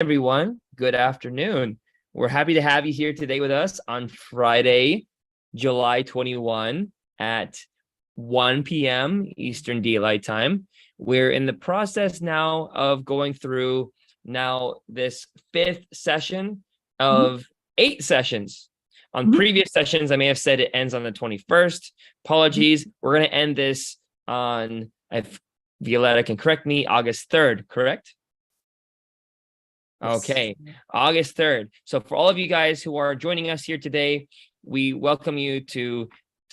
Everyone. Good afternoon. We're happy to have you here today with us on Friday, July 21 at 1 p.m. Eastern Daylight Time. We're in the process now of going through this fifth session of 8 sessions. On previous sessions, I may have said it ends on the 21st. Apologies. We're going to end this on, if Violetta can correct me, August 3rd, correct? Okay, August 3rd. So for all of you guys who are joining us here today, we welcome you to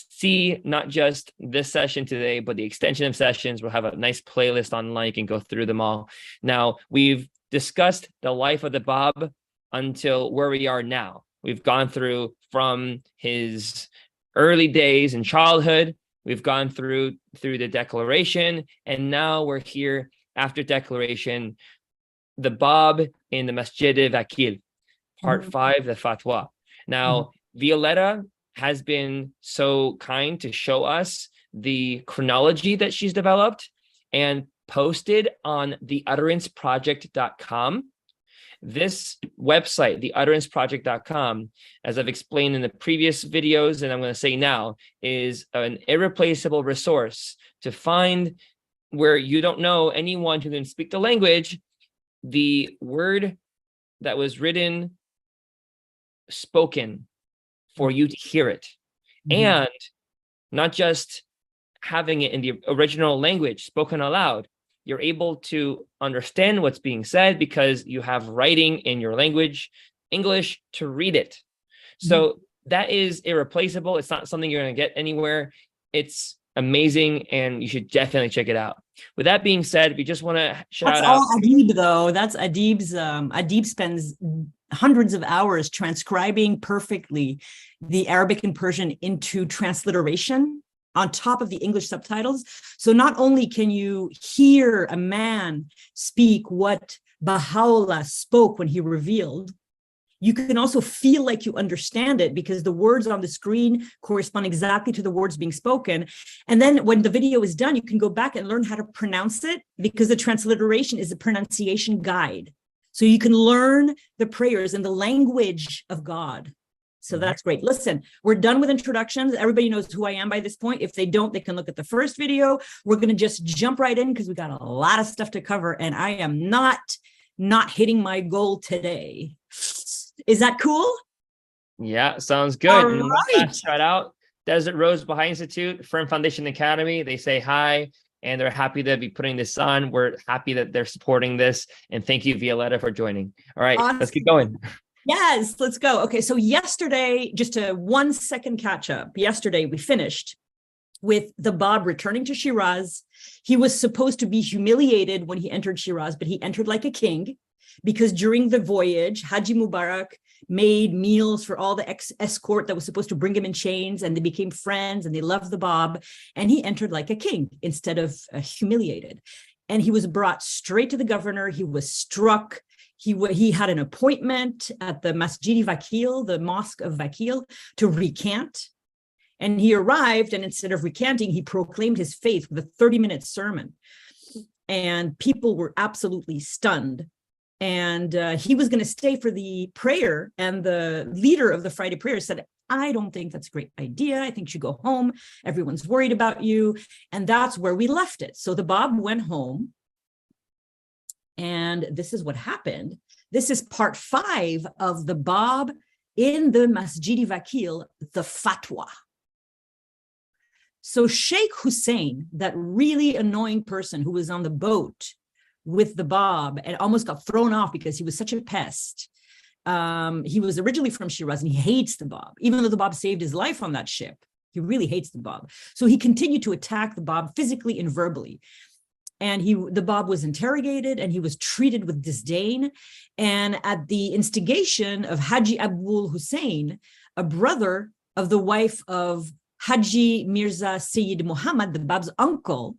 see not just this session today, but the extension of sessions. We'll have a nice playlist online. You can go through them all. Now, we've discussed the life of the Bab until where we are now. We've gone through from his early days in childhood. We've gone through the declaration, and now we're here after declaration, the Bab in the Masjid Vakil, part 5, the Fatwa. Now, Violetta has been so kind to show us the chronology that she's developed and posted on theutteranceproject.com. This website, theutteranceproject.com, as I've explained in the previous videos, and I'm going to say now, is an irreplaceable resource to find where you don't know anyone who can speak the language. The word that was written, spoken for you to hear it, and not just having it in the original language spoken aloud. You're able to understand what's being said because you have writing in your language, English, to read it. So that is irreplaceable. It's not something you're going to get anywhere. It's amazing, and you should definitely check it out. With that being said, we just want to shout out. That's all Adib, though. That's Adib's. Adib spends hundreds of hours transcribing perfectly the Arabic and Persian into transliteration on top of the English subtitles. So not only can you hear a man speak what Baha'u'llah spoke when he revealed, you can also feel like you understand it because the words on the screen correspond exactly to the words being spoken. And then when the video is done, you can go back and learn how to pronounce it because the transliteration is a pronunciation guide. So you can learn the prayers in the language of God. So that's great. Listen, we're done with introductions. Everybody knows who I am by this point. If they don't, they can look at the first video. We're going to just jump right in because we got a lot of stuff to cover, and I am not hitting my goal today. Is that cool? Yeah, sounds good. All right. Shout out Desert Rose Baha'i Institute, Firm Foundation Academy. They say hi, and they're happy to be putting this on. We're happy that they're supporting this, and thank you, Violetta, for joining. All right, awesome. Let's keep going. Yes, let's go. Okay, so yesterday, just a 1-second catch up. Yesterday, we finished with the Bab returning to Shiraz. He was supposed to be humiliated when he entered Shiraz, but he entered like a king because during the voyage, Haji Mubarak made meals for all the escort that was supposed to bring him in chains, and they became friends and they loved the Bab, and he entered like a king instead of humiliated. And he was brought straight to the governor. He was struck. He had an appointment at the Masjid Vakil, the mosque of Vakil, to recant. And he arrived, and instead of recanting, he proclaimed his faith with a 30-minute sermon. And people were absolutely stunned. And he was going to stay for the prayer. And the leader of the Friday prayer said, I don't think that's a great idea. I think you should go home. Everyone's worried about you. And that's where we left it. So the Bab went home. And this is what happened. This is part 5 of the Bab in the Masjid Vakil, the Fatwa. So Sheikh Hussein, that really annoying person who was on the boat with the Bab and almost got thrown off because he was such a pest. He was originally from Shiraz and he hates the Bab, even though the Bab saved his life on that ship. He really hates the Bab. So he continued to attack the Bab physically and verbally. And the Bab was interrogated and he was treated with disdain. And at the instigation of Haji Abul Hussein, a brother of the wife of Haji Mirza Sayyid Muhammad, the Bab's uncle,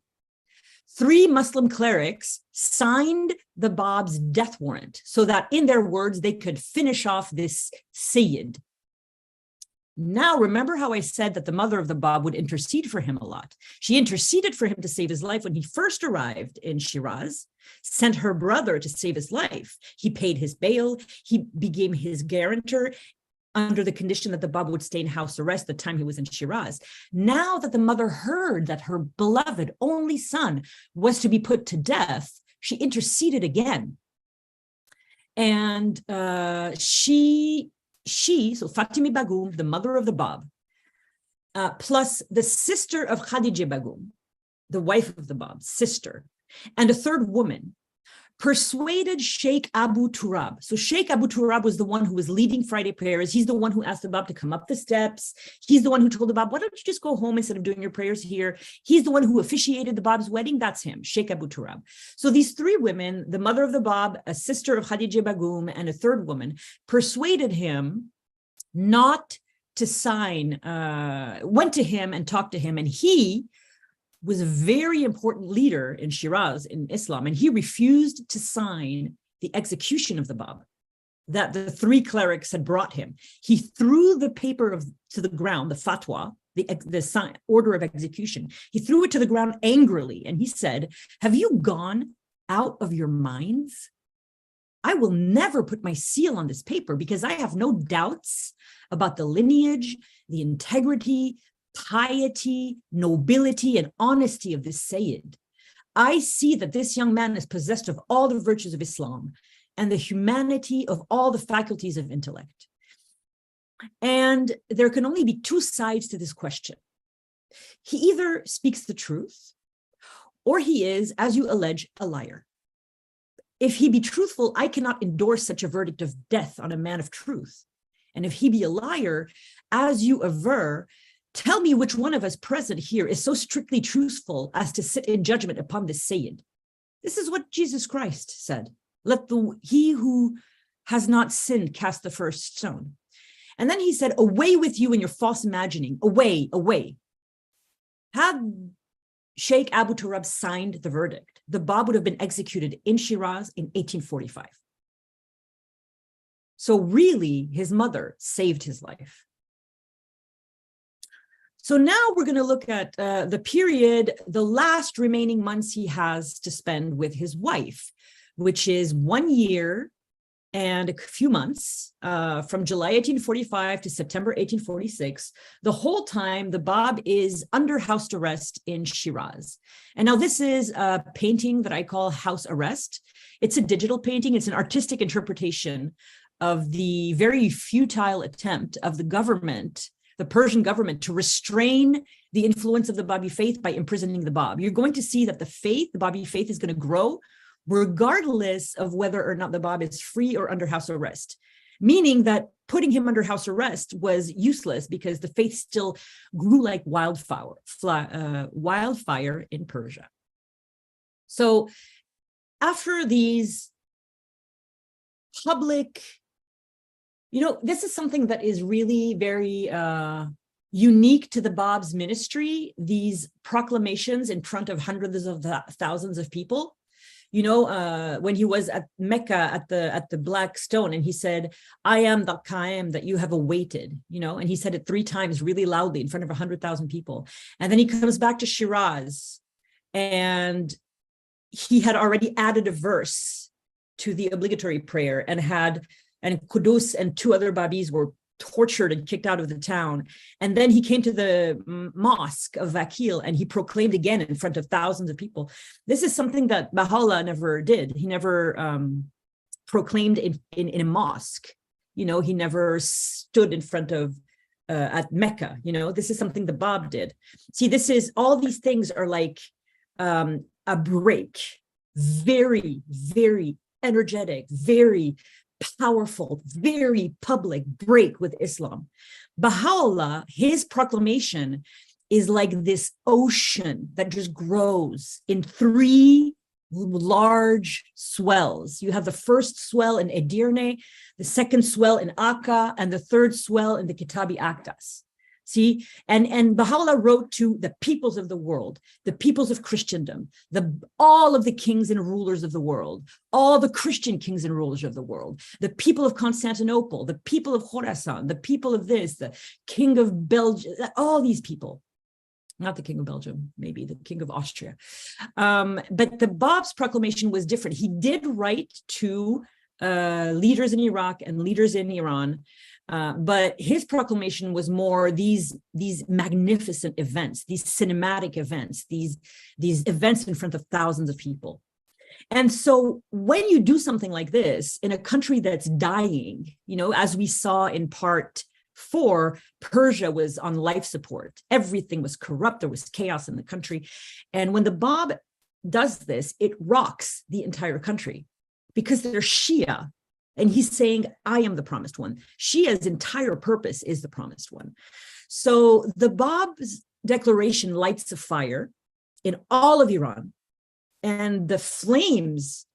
3 Muslim clerics signed the Bab's death warrant so that, in their words, they could finish off this Sayyid. Now, remember how I said that the mother of the Bab would intercede for him a lot. She interceded for him to save his life when he first arrived in Shiraz, sent her brother to save his life. He paid his bail. He became his guarantor under the condition that the Bab would stay in house arrest the time he was in Shiraz. Now that the mother heard that her beloved only son was to be put to death, she interceded again. And so Fatimi Bagum, the mother of the Bab, plus the sister of Khadija Bagum, the wife of the Bab, sister, and a third woman, persuaded Sheikh Abu Turab. So Sheikh Abu Turab was the one who was leading Friday prayers. He's the one who asked the Bab to come up the steps. He's the one who told the Bab, why don't you just go home instead of doing your prayers here? He's the one who officiated the Bab's wedding. That's him, Sheikh Abu Turab. So these three women, the mother of the Bab, a sister of Khadija Bagum, and a third woman, persuaded him not to sign, went to him and talked to him, and he was a very important leader in Shiraz in Islam, and he refused to sign the execution of the Bab that the three clerics had brought him. He threw the paper to the ground, the fatwa, the order of execution. He threw it to the ground angrily, and he said, have you gone out of your minds? I will never put my seal on this paper because I have no doubts about the lineage, the integrity, piety, nobility, and honesty of this Sayyid. I see that this young man is possessed of all the virtues of Islam and the humanity of all the faculties of intellect. And there can only be two sides to this question. He either speaks the truth, or he is, as you allege, a liar. If he be truthful, I cannot endorse such a verdict of death on a man of truth. And if he be a liar, as you aver, tell me which one of us present here is so strictly truthful as to sit in judgment upon this Sayyid. This is what Jesus Christ said. Let he who has not sinned cast the first stone. And then he said, away with you and your false imagining, away, away. Had Sheikh Abu Turab signed the verdict, the Bab would have been executed in Shiraz in 1845. So really, his mother saved his life. So now we're going to look at the period, the last remaining months he has to spend with his wife, which is 1 year and a few months from July 1845 to September 1846. The whole time, the Bab is under house arrest in Shiraz. And now this is a painting that I call House Arrest. It's a digital painting. It's an artistic interpretation of the very futile attempt of the government, the Persian government, to restrain the influence of the Babi faith by imprisoning the Bab. You're going to see that the Babi faith is going to grow regardless of whether or not the Bab is free or under house arrest, meaning that putting him under house arrest was useless because the faith still grew like wildfire in Persia. So after these public, this is something that is really very unique to the Bab's ministry, these proclamations in front of hundreds of thousands of people. When he was at Mecca at the Black Stone, and he said, I am the Qaim that you have awaited, and he said it 3 times really loudly in front of 100,000 people. And then he comes back to Shiraz, and he had already added a verse to the obligatory prayer, and Qudus and 2 other Babis were tortured and kicked out of the town. And then he came to the mosque of Vakil and he proclaimed again in front of thousands of people. This is something that Baha'u'llah never did. He never proclaimed in a mosque. He never stood in front of at Mecca. This is something the Bab did. See, all these things are like a break, very, very energetic, very powerful, very public break with Islam. Baha'u'llah, his proclamation is like this ocean that just grows in 3 large swells. You have the first swell in Edirne, the second swell in Akka, and the third swell in the Kitabi Akdas. See, and Baha'u'llah wrote to the peoples of the world, the peoples of Christendom, all of the kings and rulers of the world, all the Christian kings and rulers of the world, the people of Constantinople, the people of Khorasan, the people of this, the king of Belgium, all these people. Not the king of Belgium, maybe the king of Austria. But the Bab's proclamation was different. He did write to leaders in Iraq and leaders in Iran, but his proclamation was more these magnificent events, these cinematic events, these events in front of thousands of people. And so when you do something like this in a country that's dying, as we saw in part 4, Persia was on life support. Everything was corrupt. There was chaos in the country. And when the Bab does this, it rocks the entire country because they're Shia. And he's saying, I am the promised one. Shia's entire purpose is the promised one. So the Bab's declaration lights a fire in all of Iran, and the flames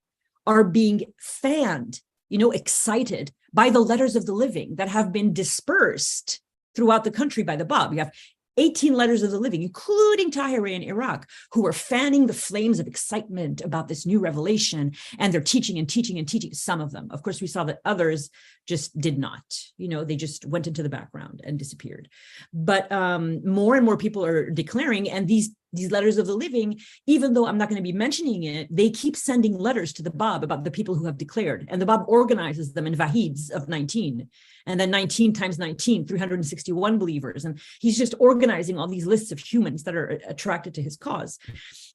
are being fanned, excited by the letters of the living that have been dispersed throughout the country by the Bab. You have 18 letters of the living, including Tahirih in Iraq, who are fanning the flames of excitement about this new revelation, and they're teaching and teaching and teaching, some of them. Of course, we saw that others just did not, they just went into the background and disappeared. But more and more people are declaring, and these letters of the living, even though I'm not going to be mentioning it, they keep sending letters to the Bab about the people who have declared. And the Bab organizes them in wahids of 19. And then 19 times 19, 361 believers. And he's just organizing all these lists of humans that are attracted to his cause.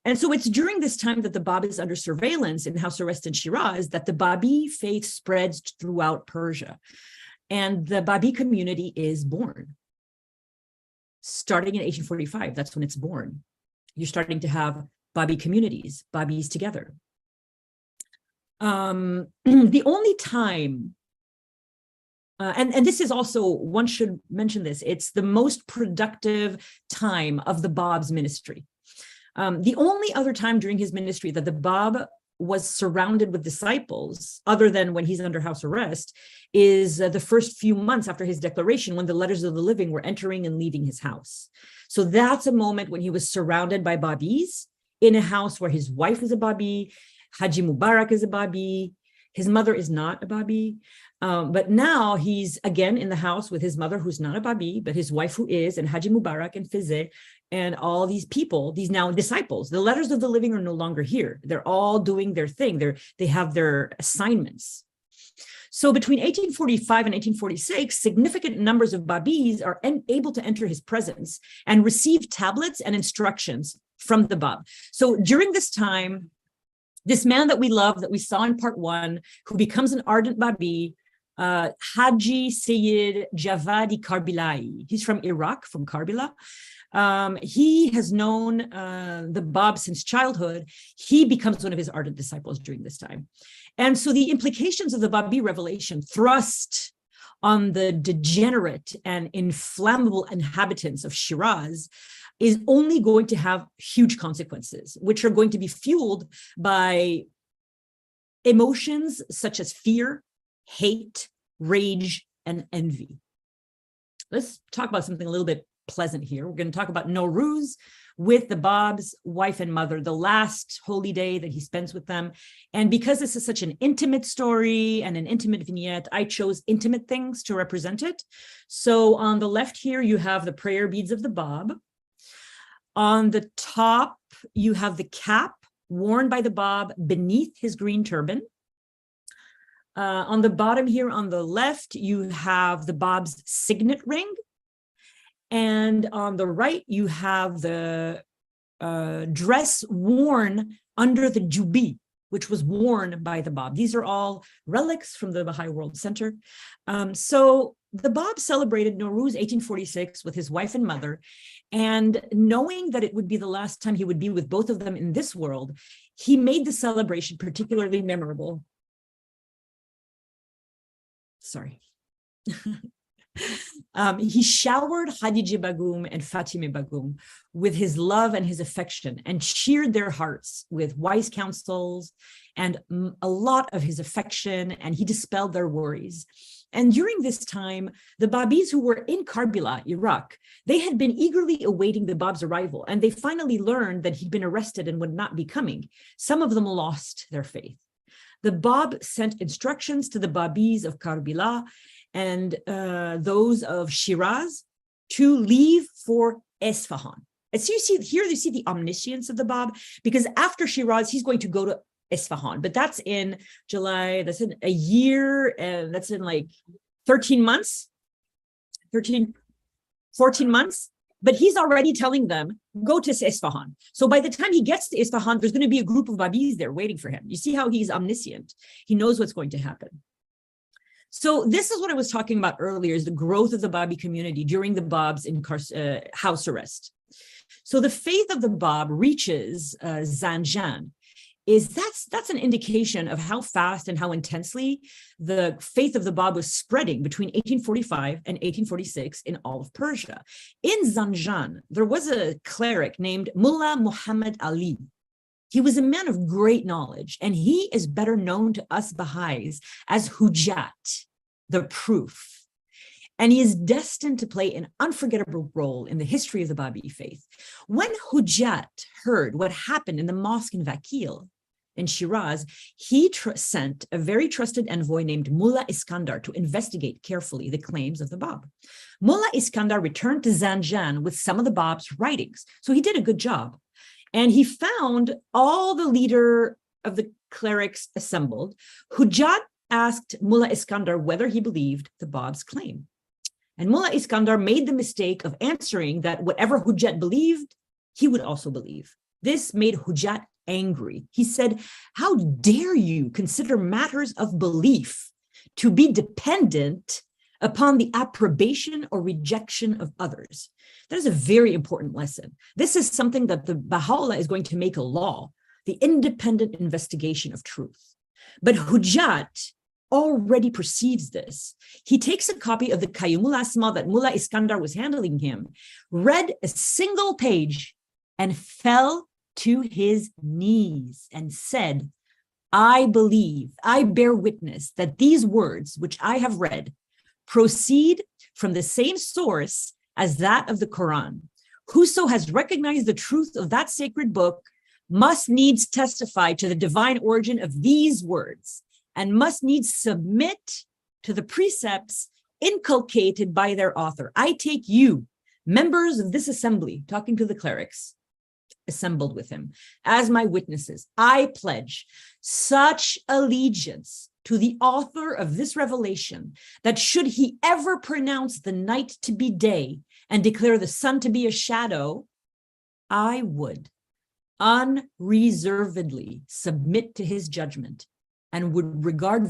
And so it's during this time that the Bab is under surveillance in House Arrest in Shiraz that the Babi faith spreads throughout Persia. And the Babi community is born. Starting in 1845, that's when it's born. You're starting to have Babi communities, Babis together. The only time, and this is also, one should mention this, it's the most productive time of the Bab's ministry. The only other time during his ministry that the Bab was surrounded with disciples, other than when he's under house arrest, is the first few months after his declaration, when the letters of the living were entering and leaving his house. So that's a moment when he was surrounded by Babis in a house where his wife is a Babi, Haji Mubarak is a Babi, his mother is not a Babi. But now he's again in the house with his mother, who's not a Babi, but his wife who is, and Haji Mubarak and Fizeh, and all these people, these now disciples. The letters of the living are no longer here. They're all doing their thing. They have their assignments. So between 1845 and 1846, significant numbers of Babis are able to enter his presence and receive tablets and instructions from the Bab. So during this time, this man that we love, that we saw in part 1, who becomes an ardent Babi, Haji Sayyid Javadi Karbilai. He's from Iraq, from Karbila. He has known the Bab since childhood. He becomes one of his ardent disciples during this time. And so the implications of the Babi revelation thrust on the degenerate and inflammable inhabitants of Shiraz is only going to have huge consequences, which are going to be fueled by emotions such as fear, hate, rage, and envy. Let's talk about something a little bit pleasant here. We're going to talk about Nowruz with the Bab's wife and mother, the last holy day that he spends with them. And because this is such an intimate story and an intimate vignette, I chose intimate things to represent it. So on the left here, you have the prayer beads of the Bab. On the top, you have the cap worn by the Bab beneath his green turban. On the bottom here on the left, you have the Bab's signet ring. And on the right, you have the dress worn under the jubi, which was worn by the Bab. These are all relics from the Baha'i World Center. So the Bab celebrated Nowruz 1846 with his wife and mother, and knowing that it would be the last time he would be with both of them in this world, he made the celebration particularly memorable. Sorry. He showered Khadija Begum and Fatima Begum with his love and his affection, and cheered their hearts with wise counsels and a lot of his affection, and he dispelled their worries. And during this time, the Babis who were in Karbala, Iraq, they had been eagerly awaiting the Bab's arrival, and they finally learned that he'd been arrested and would not be coming. Some of them lost their faith. The Bab sent instructions to the Babis of Karbala and those of Shiraz to leave for Isfahan. And so you see here, you see the omniscience of the Bab, because after Shiraz, he's going to go to Isfahan, but that's in July, that's in a year, and that's in like 14 months. But he's already telling them, go to Isfahan. So by the time he gets to Isfahan, there's going to be a group of Babis there waiting for him. You see how he's omniscient. He knows what's going to happen. So this is what I was talking about earlier, is the growth of the Babi community during the Bab's house arrest. So the faith of the Bab reaches Zanjan. That's an indication of how fast and how intensely the faith of the Bab was spreading between 1845 and 1846 in all of Persia. In Zanjan, there was a cleric named Mullah Muhammad Ali. He was a man of great knowledge, and he is better known to us Baha'is as Hujat, the proof. And he is destined to play an unforgettable role in the history of the Babi faith. When Hujat heard what happened in the mosque in Vakil, in Shiraz, he sent a very trusted envoy named Mullah Iskandar to investigate carefully the claims of the Bab. Mullah Iskandar returned to Zanjan with some of the Bab's writings. So he did a good job. And he found all the leader of the clerics assembled. Hujat asked Mullah Iskandar whether he believed the Bab's claim. And Mullah Iskandar made the mistake of answering that whatever Hujat believed, he would also believe. This made Hujat angry. He said, "How dare you consider matters of belief to be dependent upon the approbation or rejection of others?" That is a very important lesson. This is something that the Baha'u'llah is going to make a law, the independent investigation of truth. But Hujat already perceives this. He takes a copy of the Qayyumul Asma that Mullah Iskandar was handling him, read a single page, and fell to his knees and said, "I believe, I bear witness that these words which I have read proceed from the same source as that of the Quran. Whoso has recognized the truth of that sacred book must needs testify to the divine origin of these words and must needs submit to the precepts inculcated by their author. I take you, members of this assembly," talking to the clerics assembled with him, "as my witnesses. I pledge such allegiance to the author of this revelation that should he ever pronounce the night to be day and declare the sun to be a shadow, I would unreservedly submit to his judgment and would regard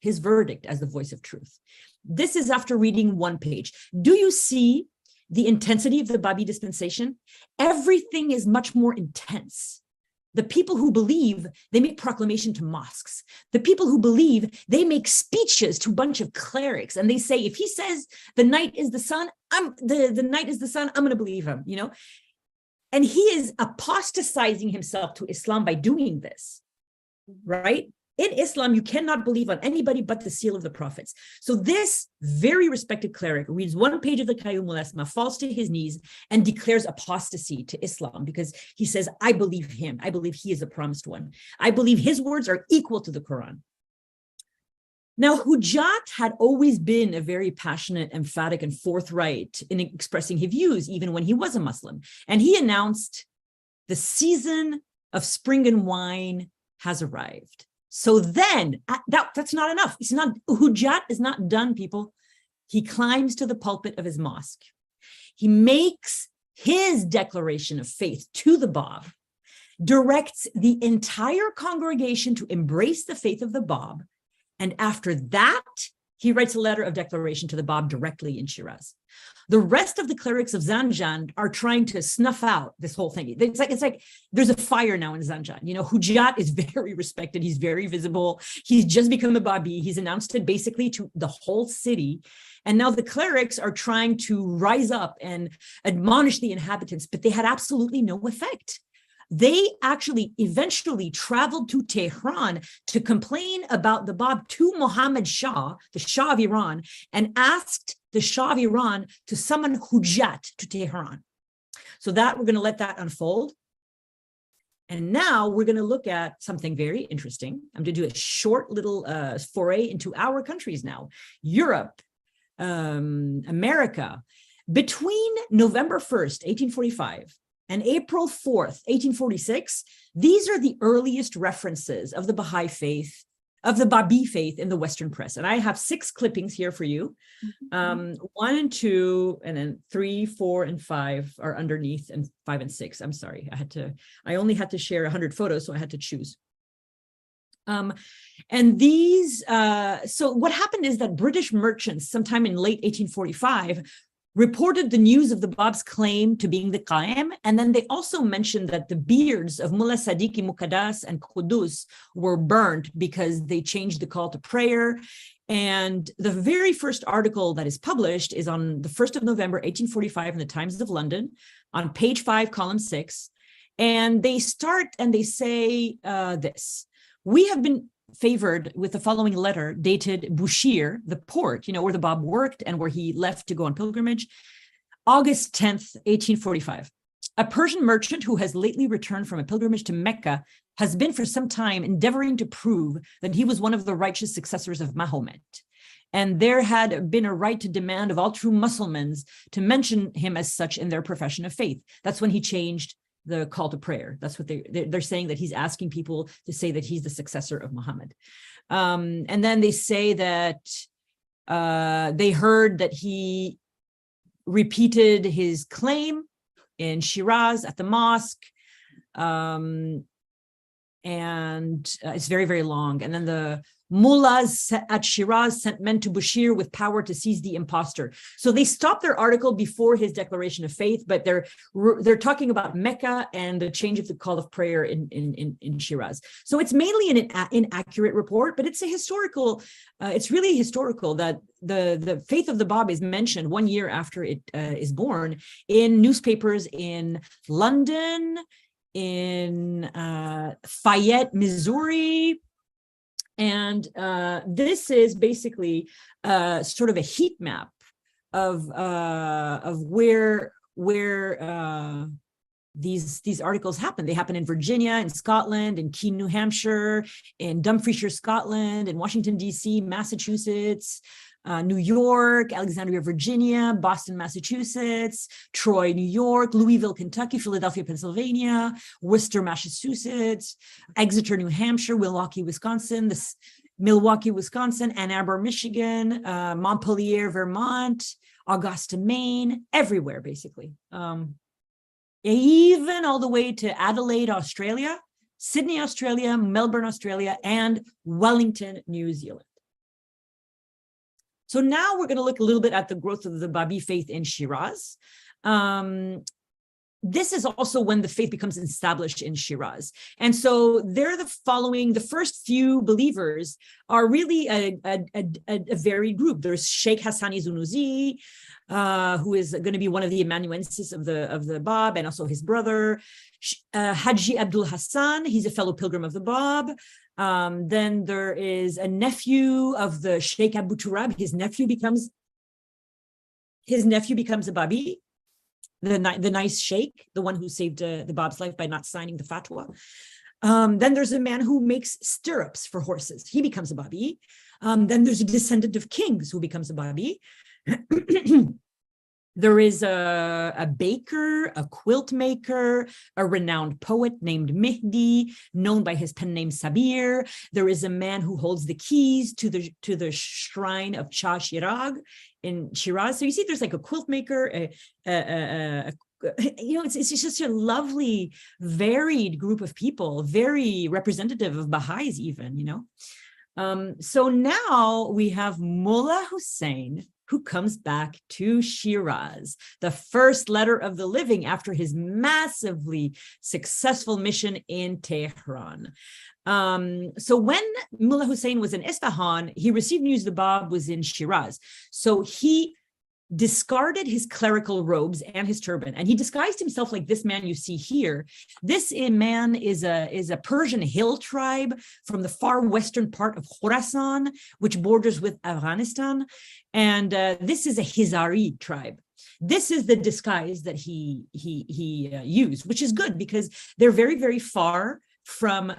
his verdict as the voice of truth." This is after reading one page. Do you see the intensity of the Babi dispensation? Everything is much more intense. The people who believe, they make proclamation to mosques. The people who believe, they make speeches to a bunch of clerics, and they say, if he says the night is the sun, the night is the sun, I'm going to believe him, you know? And he is apostatizing himself to Islam by doing this, right? In Islam, you cannot believe on anybody but the seal of the prophets. So this very respected cleric reads one page of the Qayyumul Asma, falls to his knees, and declares apostasy to Islam because he says, "I believe him. I believe he is the promised one. I believe his words are equal to the Quran." Now, Hujat had always been a very passionate, emphatic, and forthright in expressing his views, even when he was a Muslim. And he announced, "The season of spring and wine has arrived." So then, that's not enough. Hujat is not done, people. He climbs to the pulpit of his mosque. He makes his declaration of faith to the Bab, directs the entire congregation to embrace the faith of the Bab, and after that, he writes a letter of declaration to the Bab directly in Shiraz. The rest of the clerics of Zanjan are trying to snuff out this whole thing. It's like there's a fire now in Zanjan. You know, Hujat is very respected. He's very visible. He's just become a Babi. He's announced it basically to the whole city. And now the clerics are trying to rise up and admonish the inhabitants, but they had absolutely no effect. They actually eventually traveled to Tehran to complain about the Bab to Mohammed Shah, the Shah of Iran, and asked the Shah of Iran to summon Hujat to Tehran. So that we're going to let that unfold. And now we're going to look at something very interesting. I'm going to do a short little foray into our countries now. Europe, America. Between November 1st, 1845, and April 4th, 1846, these are the earliest references of the Baha'i faith, of the Babi faith in the Western press. And I have 6 clippings here for you. 1 and 2, and then 3, 4, and 5 are underneath, and 5 and 6. I'm sorry, I only had to share 100 photos, so I had to choose. And these, so what happened is that British merchants sometime in late 1845 reported the news of the Bab's claim to being the Qaim, and then they also mentioned that the beards of Mullah Sadiqi Muqaddas and Qudus were burned because they changed the call to prayer. And the very first article that is published is on the 1st of November, 1845 in the Times of London, on page 5, column 6. And they start and they say this: we have been favored with the following letter dated Bushir, the port, where the Bab worked and where he left to go on pilgrimage, August 10th, 1845. A Persian merchant who has lately returned from a pilgrimage to Mecca has been for some time endeavoring to prove that he was one of the righteous successors of Mahomet. And there had been a right to demand of all true Muslims to mention him as such in their profession of faith. That's when he changed the call to prayer. That's what they're saying, that he's asking people to say that he's the successor of Muhammad. And then they say that they heard that he repeated his claim in Shiraz at the mosque. And it's very, very long. And then the mullahs at Shiraz sent men to Bushir with power to seize the impostor. So they stopped their article before his declaration of faith, but they're talking about Mecca and the change of the call of prayer in Shiraz. So it's mainly an inaccurate report, but it's a historical. It's really historical that the faith of the Bab is mentioned 1 year after it is born in newspapers in London, in Fayette, Missouri. And this is basically sort of a heat map of where these articles happen. They happen in Virginia, in Scotland, in Keene, New Hampshire, in Dumfriesshire, Scotland, in Washington, D.C., Massachusetts, New York, Alexandria, Virginia, Boston, Massachusetts, Troy, New York, Louisville, Kentucky, Philadelphia, Pennsylvania, Worcester, Massachusetts, Exeter, New Hampshire, Milwaukee, Wisconsin, Ann Arbor, Michigan, Montpelier, Vermont, Augusta, Maine, everywhere, basically. Even all the way to Adelaide, Australia, Sydney, Australia, Melbourne, Australia, and Wellington, New Zealand. So now we're going to look a little bit at the growth of the Babi faith in Shiraz. This is also when the faith becomes established in Shiraz. And so they're the first few believers are really a varied group. There's Sheikh Hassani Zunuzi, who is going to be one of the amanuensis of the Bab, and also his brother, Haji Abdul Hassan. He's a fellow pilgrim of the Bab. Then there is a nephew of the Sheikh Abu Turab. His nephew becomes a Babi, the nice sheikh, the one who saved the Bab's life by not signing the fatwa. Then there's a man who makes stirrups for horses. He becomes a Babi. Then there's a descendant of kings who becomes a Babi. There is a baker, a quilt maker, a renowned poet named Mihdi, known by his pen name Sabir. There is a man who holds the keys to the shrine of Shah Shirag in Shiraz. So you see, there's like a quilt maker, it's just a lovely, varied group of people, very representative of Baha'is even, So now we have Mullah Hussein, who comes back to Shiraz, the first letter of the living after his massively successful mission in Tehran. So when Mullah Hussein was in Isfahan, he received news the Bab was in Shiraz. So he discarded his clerical robes and his turban, and he disguised himself like this man you see here. This man is a Persian hill tribe from the far western part of Khorasan, which borders with Afghanistan, and this is a Hizari tribe. This is the disguise that he used, which is good because they're very, very far from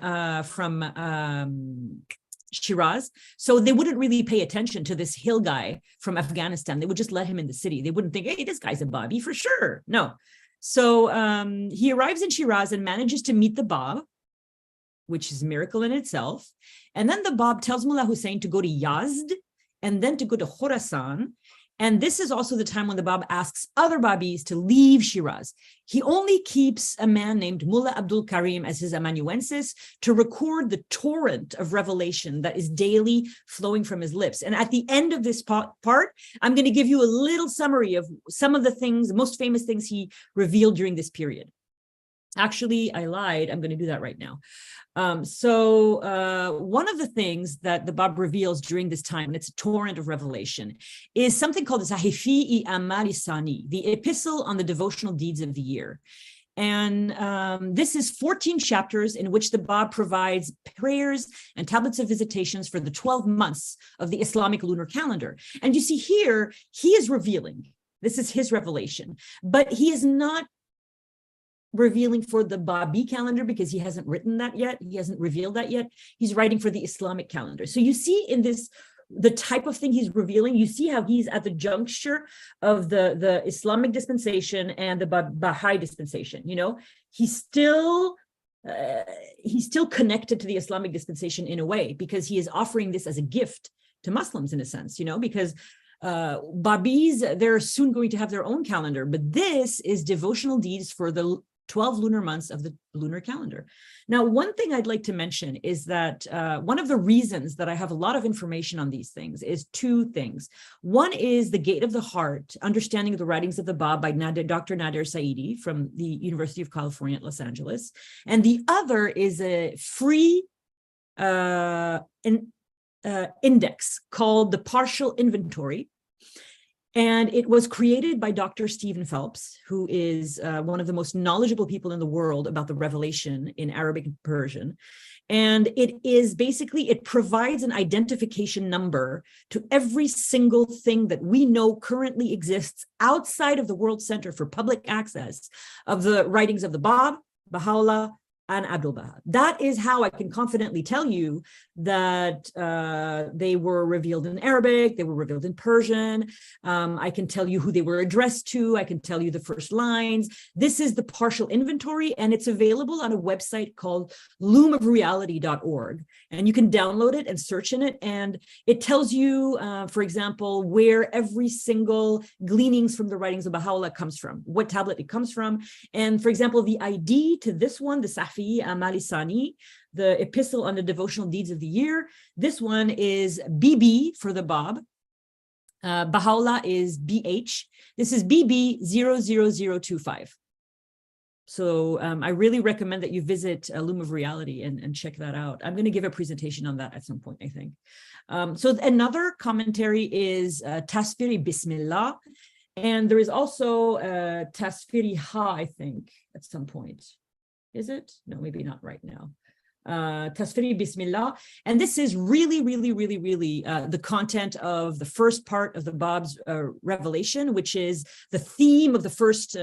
Shiraz. So they wouldn't really pay attention to this hill guy from Afghanistan. They would just let him in the city. They wouldn't think, hey, this guy's a Babi for sure. No. So he arrives in Shiraz and manages to meet the Bab, which is a miracle in itself. And then the Bab tells Mullah Hussein to go to Yazd and then to go to Khorasan. And this is also the time when the Bab asks other Babis to leave Shiraz. He only keees a man named Mullah Abdul Karim as his amanuensis to record the torrent of revelation that is daily flowing from his lips. And at the end of this part, I'm going to give you a little summary of some of the things, the most famous things he revealed during this period. Actually, I lied. I'm going to do that right now. One of the things that the Bab reveals during this time, and it's a torrent of revelation, is something called the Sahifi-i Amal-i-Sani, the epistle on the devotional deeds of the year. And this is 14 chapters in which the Bab provides prayers and tablets of visitations for the 12 months of the Islamic lunar calendar. And you see here, he is revealing, this is his revelation, but he is not revealing for the Babi calendar because he hasn't written that yet. He hasn't revealed that yet. He's writing for the Islamic calendar. So you see in this, the type of thing he's revealing, you see how he's at the juncture of the Islamic dispensation and the Baha'i dispensation. You know, he's still connected to the Islamic dispensation in a way because he is offering this as a gift to Muslims in a sense, you know, because Babis, they're soon going to have their own calendar, but this is devotional deeds for the 12 lunar months of the lunar calendar. Now, one thing I'd like to mention is that one of the reasons that I have a lot of information on these things is two things. One is The Gate of the Heart, Understanding the Writings of the Bab by Dr. Nader Saidi from the University of California at Los Angeles. And the other is a free index called the Partial Inventory. And it was created by Dr. Stephen Phelps, who is one of the most knowledgeable people in the world about the revelation in Arabic and Persian. And it is basically, it provides an identification number to every single thing that we know currently exists outside of the World Center for Public Access of the writings of the Bab, Baha'u'llah, and Abdul Baha. That is how I can confidently tell you that they were revealed in Arabic, they were revealed in Persian. I can tell you who they were addressed to. I can tell you the first lines. This is the partial inventory, and it's available on a website called loomofreality.org. And you can download it and search in it. And it tells you, for example, where every single gleanings from the writings of Baha'u'llah comes from, what tablet it comes from. And for example, the ID to this one, the Safi Amal-i-Sani, the epistle on the devotional deeds of the year. This one is BB for the Bab. Baha'u'llah is BH. This is BB 00025. So I really recommend that you visit Loom of Reality and check that out. I'm going to give a presentation on that at some point, I think. So another commentary is Tasfiri Bismillah. And there is also Tasfiri Ha, I think, at some point. Is it? No, maybe not right now. Tasfiri Bismillah. And this is really the content of the first part of the Bab's revelation, which is the theme of the first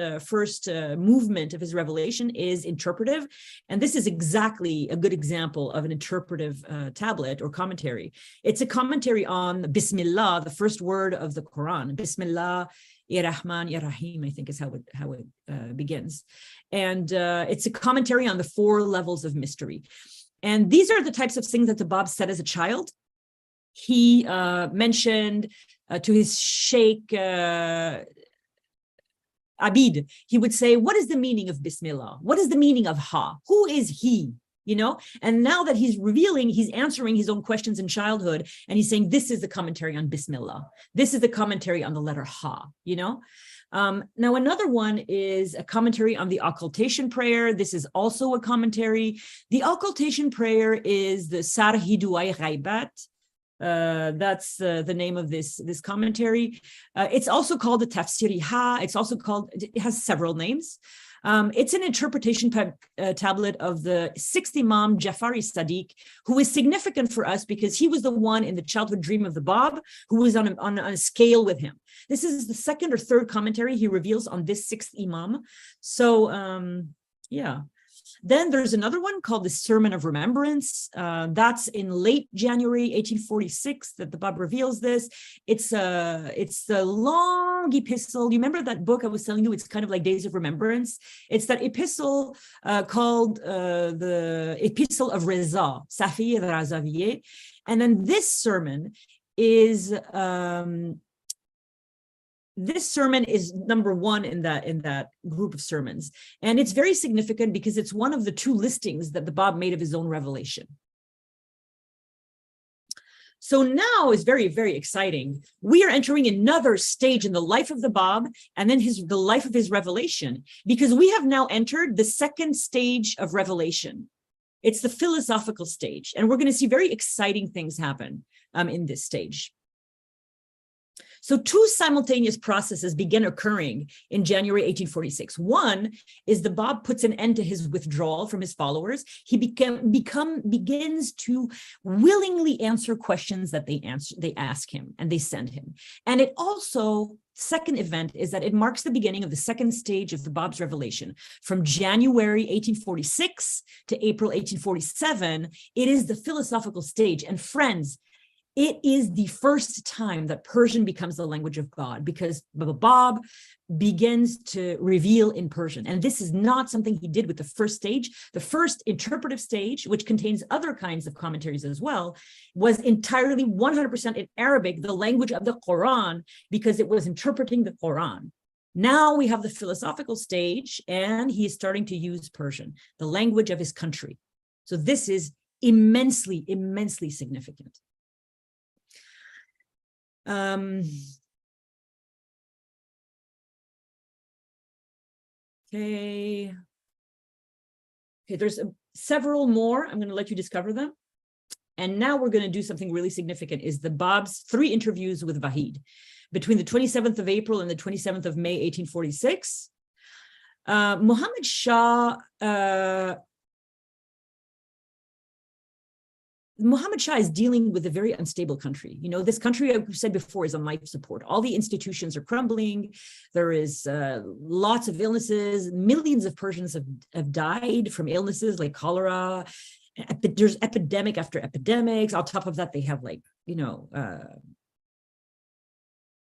movement of his revelation is interpretive. And this is exactly a good example of an interpretive tablet or commentary. It's a commentary on Bismillah, the first word of the Quran. Bismillah, Ya Rahman, Ya Rahim, I think is how it begins. And it's a commentary on the 4 levels of mystery. And these are the types of things that the Bab said as a child. He mentioned to his sheikh, Abid, he would say, what is the meaning of Bismillah? What is the meaning of Ha? Who is he? You know, and now that he's revealing, he's answering his own questions in childhood, and he's saying, this is the commentary on Bismillah. This is the commentary on the letter Ha, you know. Now, another one is a commentary on the occultation prayer. This is also a commentary. The occultation prayer is the Sarhi Du'ai Ghaibat. That's the name of this commentary. It's also called the Tafsiri Ha. It's also called, it has several names. It's an interpretation tablet of the sixth Imam Jafari Sadiq, who is significant for us because he was the one in the childhood dream of the Bab who was on a scale with him. This is the second or third commentary he reveals on this sixth Imam. So, yeah. Then there's another one called the Sermon of Remembrance. That's in late January 1846 that the Bab reveals this. It's a long epistle. You remember that book I was telling you? It's kind of like Days of Remembrance. It's that epistle called the Epistle of Reza, Safi al-Razaviye. And then this sermon is number one in that group of sermons. And it's very significant because it's one of the two listings that the Bab made of his own revelation. So now is very, very exciting. We are entering another stage in the life of the Bab and then the life of his revelation, because we have now entered the second stage of revelation. It's the philosophical stage. And we're going to see very exciting things happen in this stage. So two simultaneous processes begin occurring in January 1846. One is the Bab puts an end to his withdrawal from his followers. He begins to willingly answer questions that they ask him and they send him. And it also, second event is that it marks the beginning of the second stage of the Bab's revelation. From January 1846 to April 1847, it is the philosophical stage. And friends, it is the first time that Persian becomes the language of God, because the Bab begins to reveal in Persian. And this is not something he did with the first stage. The first interpretive stage, which contains other kinds of commentaries as well, was entirely 100% in Arabic, the language of the Quran, because it was interpreting the Quran. Now we have the philosophical stage, and he is starting to use Persian, the language of his country. So this is immensely, immensely significant. Okay, there's several more. I'm going to let you discover them. And now we're going to do something really significant, is the Bab's 3 interviews with Wahid between the 27th of April and the 27th of May, 1846. Muhammad Shah is dealing with a very unstable country. You know, this country, I've said before, is on life support. All the institutions are crumbling. There is lots of illnesses. Millions of Persians have died from illnesses like cholera. There's epidemic after epidemics. On top of that, they have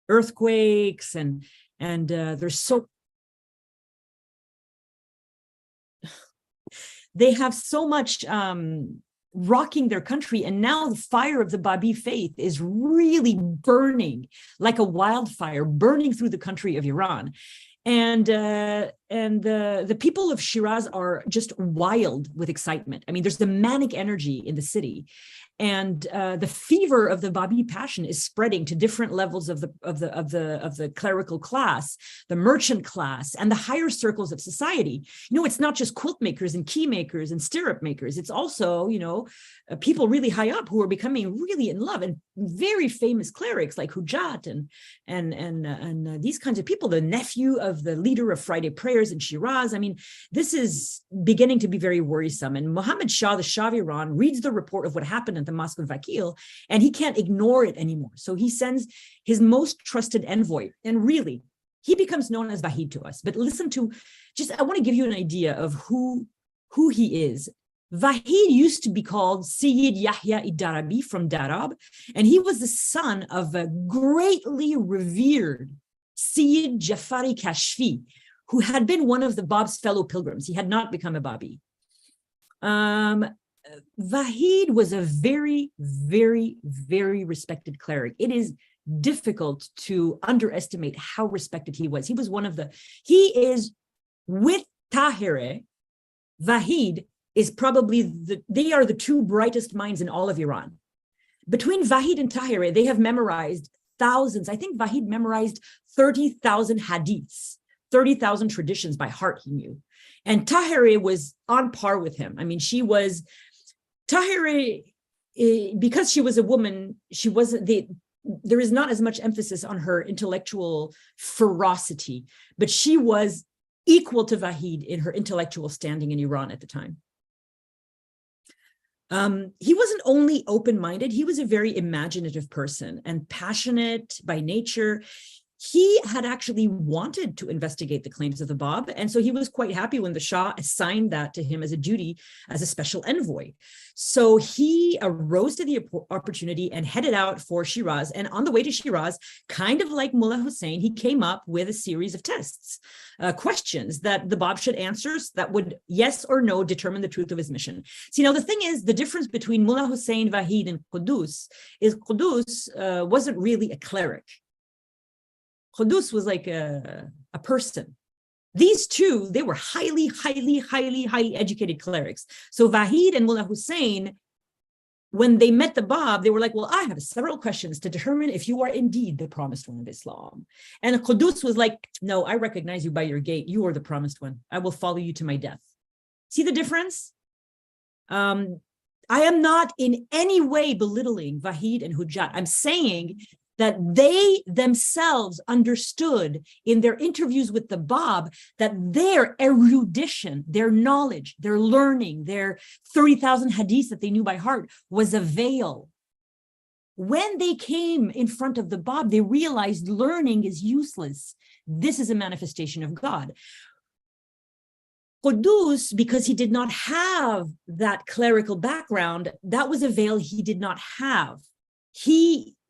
earthquakes and there's so they have so much rocking their country, and now the fire of the Babi faith is really burning like a wildfire, burning through the country of Iran. And the people of Shiraz are just wild with excitement. I mean, there's the manic energy in the city, and the fever of the Babi passion is spreading to different levels of the clerical class, the merchant class, and the higher circles of society. You know, it's not just quilt makers and key makers and stirrup makers. It's also, people really high up who are becoming really in love, and very famous clerics like Hujat and these kinds of people. The nephew of the leader of Friday prayers in Shiraz. I mean, this is beginning to be very worrisome. And Muhammad Shah, the Shah of Iran, reads the report of what happened at the Mosque of Vakil, and he can't ignore it anymore. So he sends his most trusted envoy, and really, he becomes known as Wahid to us. But listen to, I want to give you an idea of who he is. Wahid used to be called Sayyid Yahya Idarabi from Darab, and he was the son of a greatly revered Sayyid Jafari Kashfi, who had been one of the Bab's fellow pilgrims. He had not become a Babi. Wahid was a very, very, very respected cleric. It is difficult to underestimate how respected he was. He was he is, with Tahirih, Wahid is probably they are the two brightest minds in all of Iran. Between Wahid and Tahirih, they have memorized thousands. I think Wahid memorized 30,000 hadiths, 30,000 traditions by heart he knew. And Tahirih was on par with him. I mean, Tahirih because she was a woman, there is not as much emphasis on her intellectual ferocity, but she was equal to Vahid in her intellectual standing in Iran at the time. He wasn't only open-minded, he was a very imaginative person and passionate by nature. He had actually wanted to investigate the claims of the Bab, and so he was quite happy when the Shah assigned that to him as a duty as a special envoy. So he arose to the opportunity and headed out for Shiraz. And on the way to Shiraz, kind of like Mullah Hussein, he came up with a series of tests, questions that the Bab should answer that would, yes or no, determine the truth of his mission. So, the thing is, the difference between Mullah Hussein, Vahid, and Qudus is Qudus wasn't really a cleric. Qudus was like a person. These two, they were highly educated clerics. So Vahid and Mullah Hussein, when they met the Bab, they were like, well, I have several questions to determine if you are indeed the promised one of Islam. And Qudus was like, no, I recognize you by your gait. You are the promised one. I will follow you to my death. See the difference? I am not in any way belittling Vahid and Hujjat. I'm saying that they themselves understood in their interviews with the Bab that their erudition, their knowledge, their learning, their 30,000 hadiths that they knew by heart was a veil. When they came in front of the Bab, they realized learning is useless. This is a manifestation of God. Qudus, because he did not have that clerical background, that was a veil he did not have.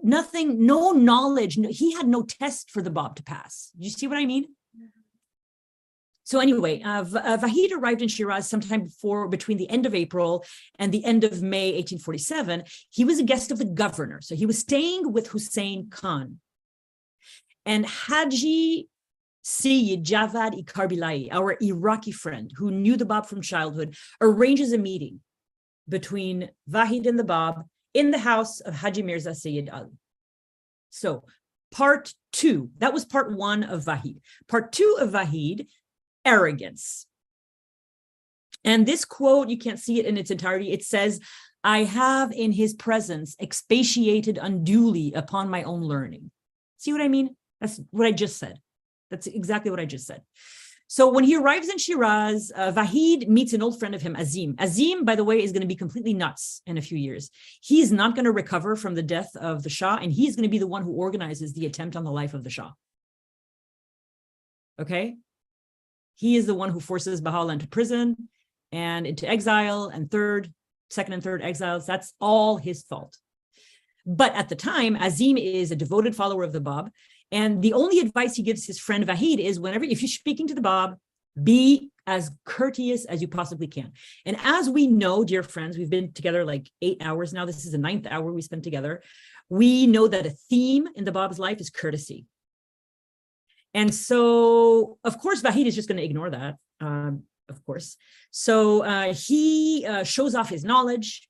No knowledge, he had no test for the Bab to pass. Do you see what I mean? So anyway, Vahid arrived in Shiraz sometime between the end of April and the end of May 1847. He was a guest of the governor. So he was staying with Hussein Khan. And Haji Sayyid Javad Ikarbilai, our Iraqi friend who knew the Bab from childhood, arranges a meeting between Vahid and the Bab in the house of Haji Mirza Sayyid Ali. So part two, that was part one of Vahid. Part two of Vahid, arrogance. And this quote, you can't see it in its entirety. It says, I have in his presence expatiated unduly upon my own learning. See what I mean? That's what I just said. That's exactly what I just said. So when he arrives in Shiraz, Vahid meets an old friend of him, Azim. Azim, by the way, is going to be completely nuts in a few years. He's not going to recover from the death of the Shah, and he's going to be the one who organizes the attempt on the life of the Shah. Okay? He is the one who forces Baha'u'llah into prison and into exile and second and third exiles. That's all his fault. But at the time, Azim is a devoted follower of the Bab. And the only advice he gives his friend Vahid is if you're speaking to the Bab, be as courteous as you possibly can. And as we know, dear friends, we've been together like 8 hours now. This is the 9th hour we spent together. We know that a theme in the Bab's life is courtesy. And so, of course, Vahid is just going to ignore that, of course. So he shows off his knowledge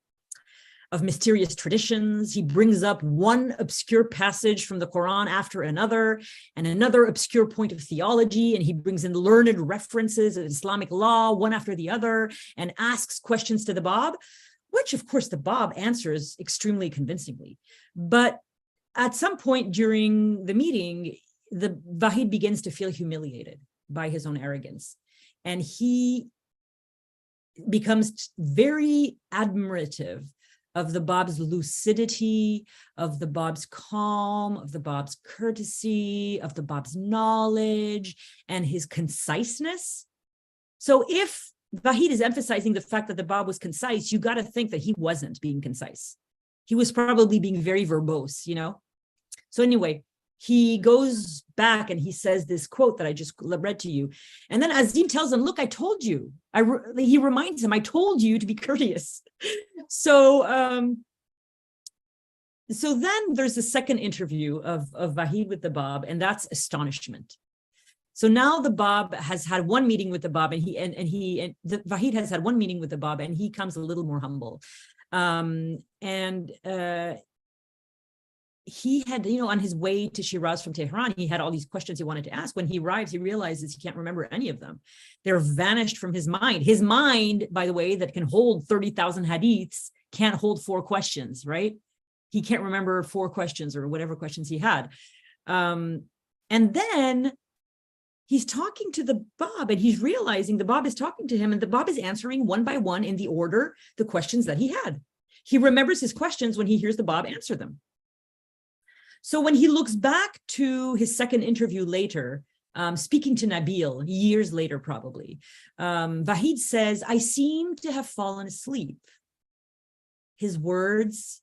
of mysterious traditions. He brings up one obscure passage from the Quran after another, and another obscure point of theology, and he brings in learned references of Islamic law, one after the other, and asks questions to the Bab, which, of course, the Bab answers extremely convincingly. But at some point during the meeting, the Vahid begins to feel humiliated by his own arrogance, and he becomes very admirative of the Bab's lucidity, of the Bab's calm, of the Bab's courtesy, of the Bab's knowledge, and his conciseness. So if Vahid is emphasizing the fact that the Bab was concise, you got to think that he wasn't being concise. He was probably being very verbose, So anyway, he goes back and he says this quote that I just read to you. And then Azim tells him, look, I told you. He reminds him, I told you to be courteous. So then there's the second interview of Vahid with the Bab, and that's astonishment. So now the Bab has had one meeting with the Bab, and Vahid has had one meeting with the Bab, and he comes a little more humble. He had, on his way to Shiraz from Tehran, he had all these questions he wanted to ask. When he arrives, he realizes he can't remember any of them. They're vanished from his mind. His mind, by the way, that can hold 30,000 hadiths can't hold 4 questions, right? He can't remember 4 questions or whatever questions he had. And then he's talking to the Bab, and he's realizing the Bab is talking to him, and the Bab is answering one by one in the order the questions that he had. He remembers his questions when he hears the Bab answer them. So when he looks back to his second interview later, speaking to Nabil years later, probably, Vahid says, I seem to have fallen asleep. His words,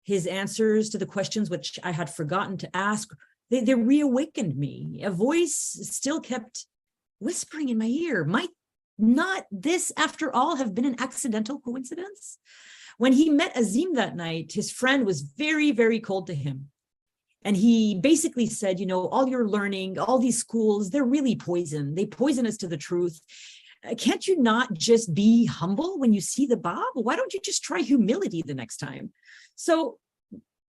his answers to the questions which I had forgotten to ask, they reawakened me. A voice still kept whispering in my ear. Might not this, after all, have been an accidental coincidence? When he met Azim that night, his friend was very, very cold to him. And he basically said, you know, all your learning, all these schools, they're really poison. They poison us to the truth. Can't you not just be humble when you see the Bab? Why don't you just try humility the next time? So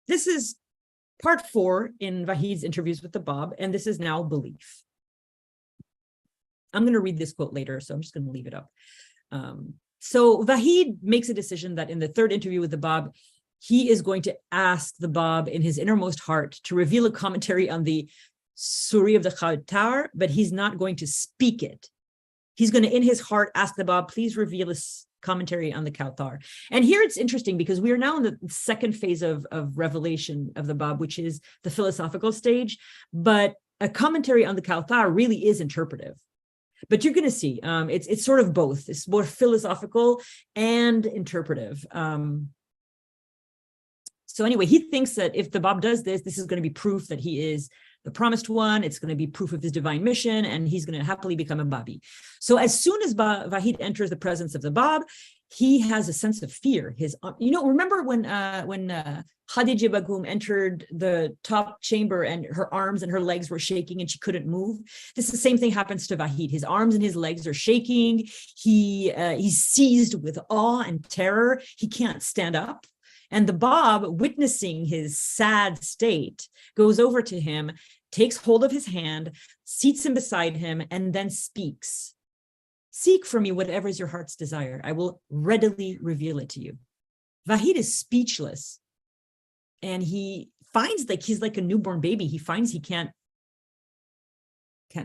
this is part 4 in Vahid's interviews with the Bab, and this is now belief. I'm going to read this quote later, so I'm just going to leave it up. So Vahid makes a decision that in the 3rd interview with the Bab, he is going to ask the Bab in his innermost heart to reveal a commentary on the Suri of the Kawthar, but he's not going to speak it. He's going to, in his heart, ask the Bab, please reveal this commentary on the Kawthar. And here it's interesting because we are now in the 2nd phase of revelation of the Bab, which is the philosophical stage. But a commentary on the Kawthar really is interpretive. But you're going to see it's sort of both. It's more philosophical and interpretive. So anyway, he thinks that if the Bab does this, this is going to be proof that he is the promised one. It's going to be proof of his divine mission, and he's going to happily become a Babi. So as soon as Vahid enters the presence of the Bab, he has a sense of fear. Remember when Khadija Begum entered the top chamber and her arms and her legs were shaking and she couldn't move? This is the same thing happens to Vahid. His arms and his legs are shaking. He's seized with awe and terror. He can't stand up. And the Bab, witnessing his sad state, goes over to him, takes hold of his hand, seats him beside him, and then speaks. Seek from me whatever is your heart's desire. I will readily reveal it to you. Vahid is speechless. And he finds like he's like a newborn baby. He finds he can't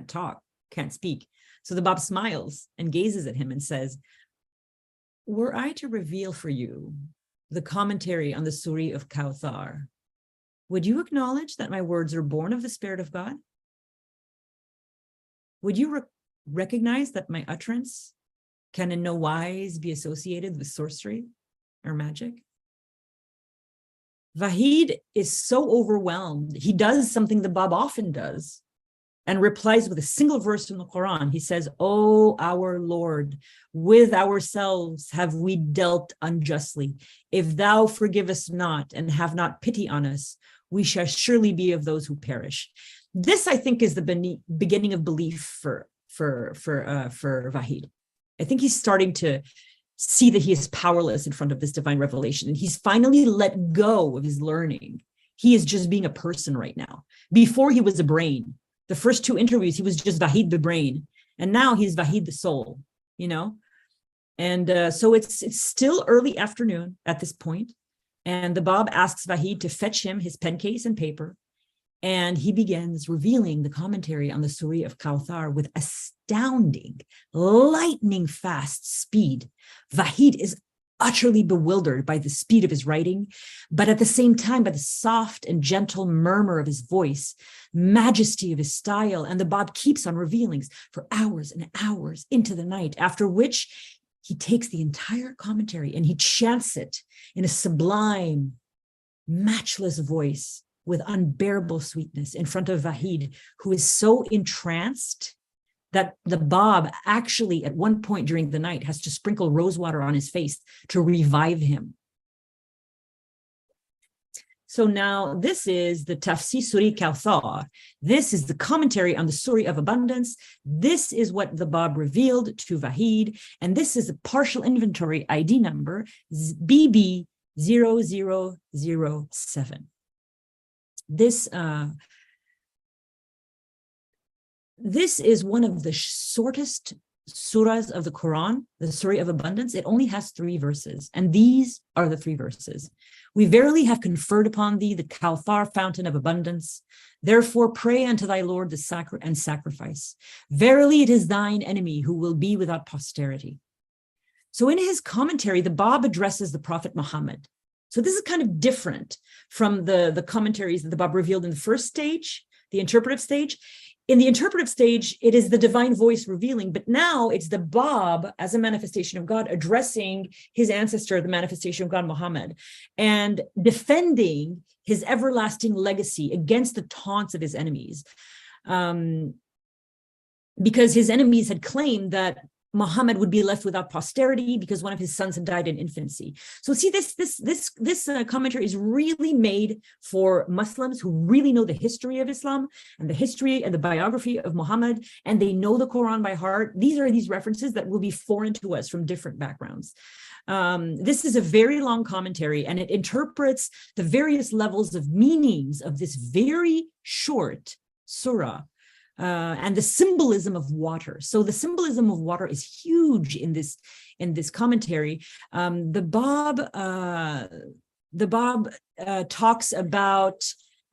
talk, can't speak. So the Bab smiles and gazes at him and says, were I to reveal for you the commentary on the Suri of Kawthar, would you acknowledge that my words are born of the Spirit of God? Would you recognize that my utterance can in no wise be associated with sorcery or magic? Vahid is so overwhelmed. He does something the Bab often does and replies with a single verse from the Quran. He says, "O our Lord, with ourselves have we dealt unjustly. If thou forgive us not and have not pity on us, we shall surely be of those who perish." This, I think, is the beginning of belief for Vahid. I think he's starting to see that he is powerless in front of this divine revelation, and he's finally let go of his learning. He is just being a person right now. Before he was a brain. The first 2 interviews, he was just Vahid the brain, and now he's Vahid the soul, And so it's still early afternoon at this point, and the Bab asks Vahid to fetch him his pen case and paper, and he begins revealing the commentary on the Suri of Kawthar with astounding, lightning fast speed. Vahid is utterly bewildered by the speed of his writing, but at the same time by the soft and gentle murmur of his voice, majesty of his style, and the Bab keeps on revealing for hours and hours into the night, after which he takes the entire commentary and he chants it in a sublime, matchless voice with unbearable sweetness in front of Vahid, who is so entranced that the Bab actually at one point during the night has to sprinkle rose water on his face to revive him. So now this is the Tafsir Suri Kawthar. This is the commentary on the Suri of Abundance. This is what the Bab revealed to Vahid. And this is a partial inventory ID number BB0007. This is one of the shortest surahs of the Quran, the Surah of Abundance, it only has 3 verses. And these are the 3 verses. We verily have conferred upon thee the Kawthar fountain of abundance. Therefore pray unto thy Lord the sacrifice. Verily it is thine enemy who will be without posterity. So in his commentary, the Bab addresses the Prophet Muhammad. So this is kind of different from the commentaries that the Bab revealed in the first stage, the interpretive stage. In the interpretive stage, it is the divine voice revealing, but now it's the Bab as a manifestation of God addressing his ancestor, the manifestation of God, Muhammad, and defending his everlasting legacy against the taunts of his enemies. Because his enemies had claimed that Muhammad would be left without posterity because one of his sons had died in infancy. So see, this commentary is really made for Muslims who really know the history of Islam and the history and the biography of Muhammad, and they know the Quran by heart. These are these references that will be foreign to us from different backgrounds. This is a very long commentary, and it interprets the various levels of meanings of this very short surah. And the symbolism of water. So the symbolism of water is huge in this commentary. The Bab talks about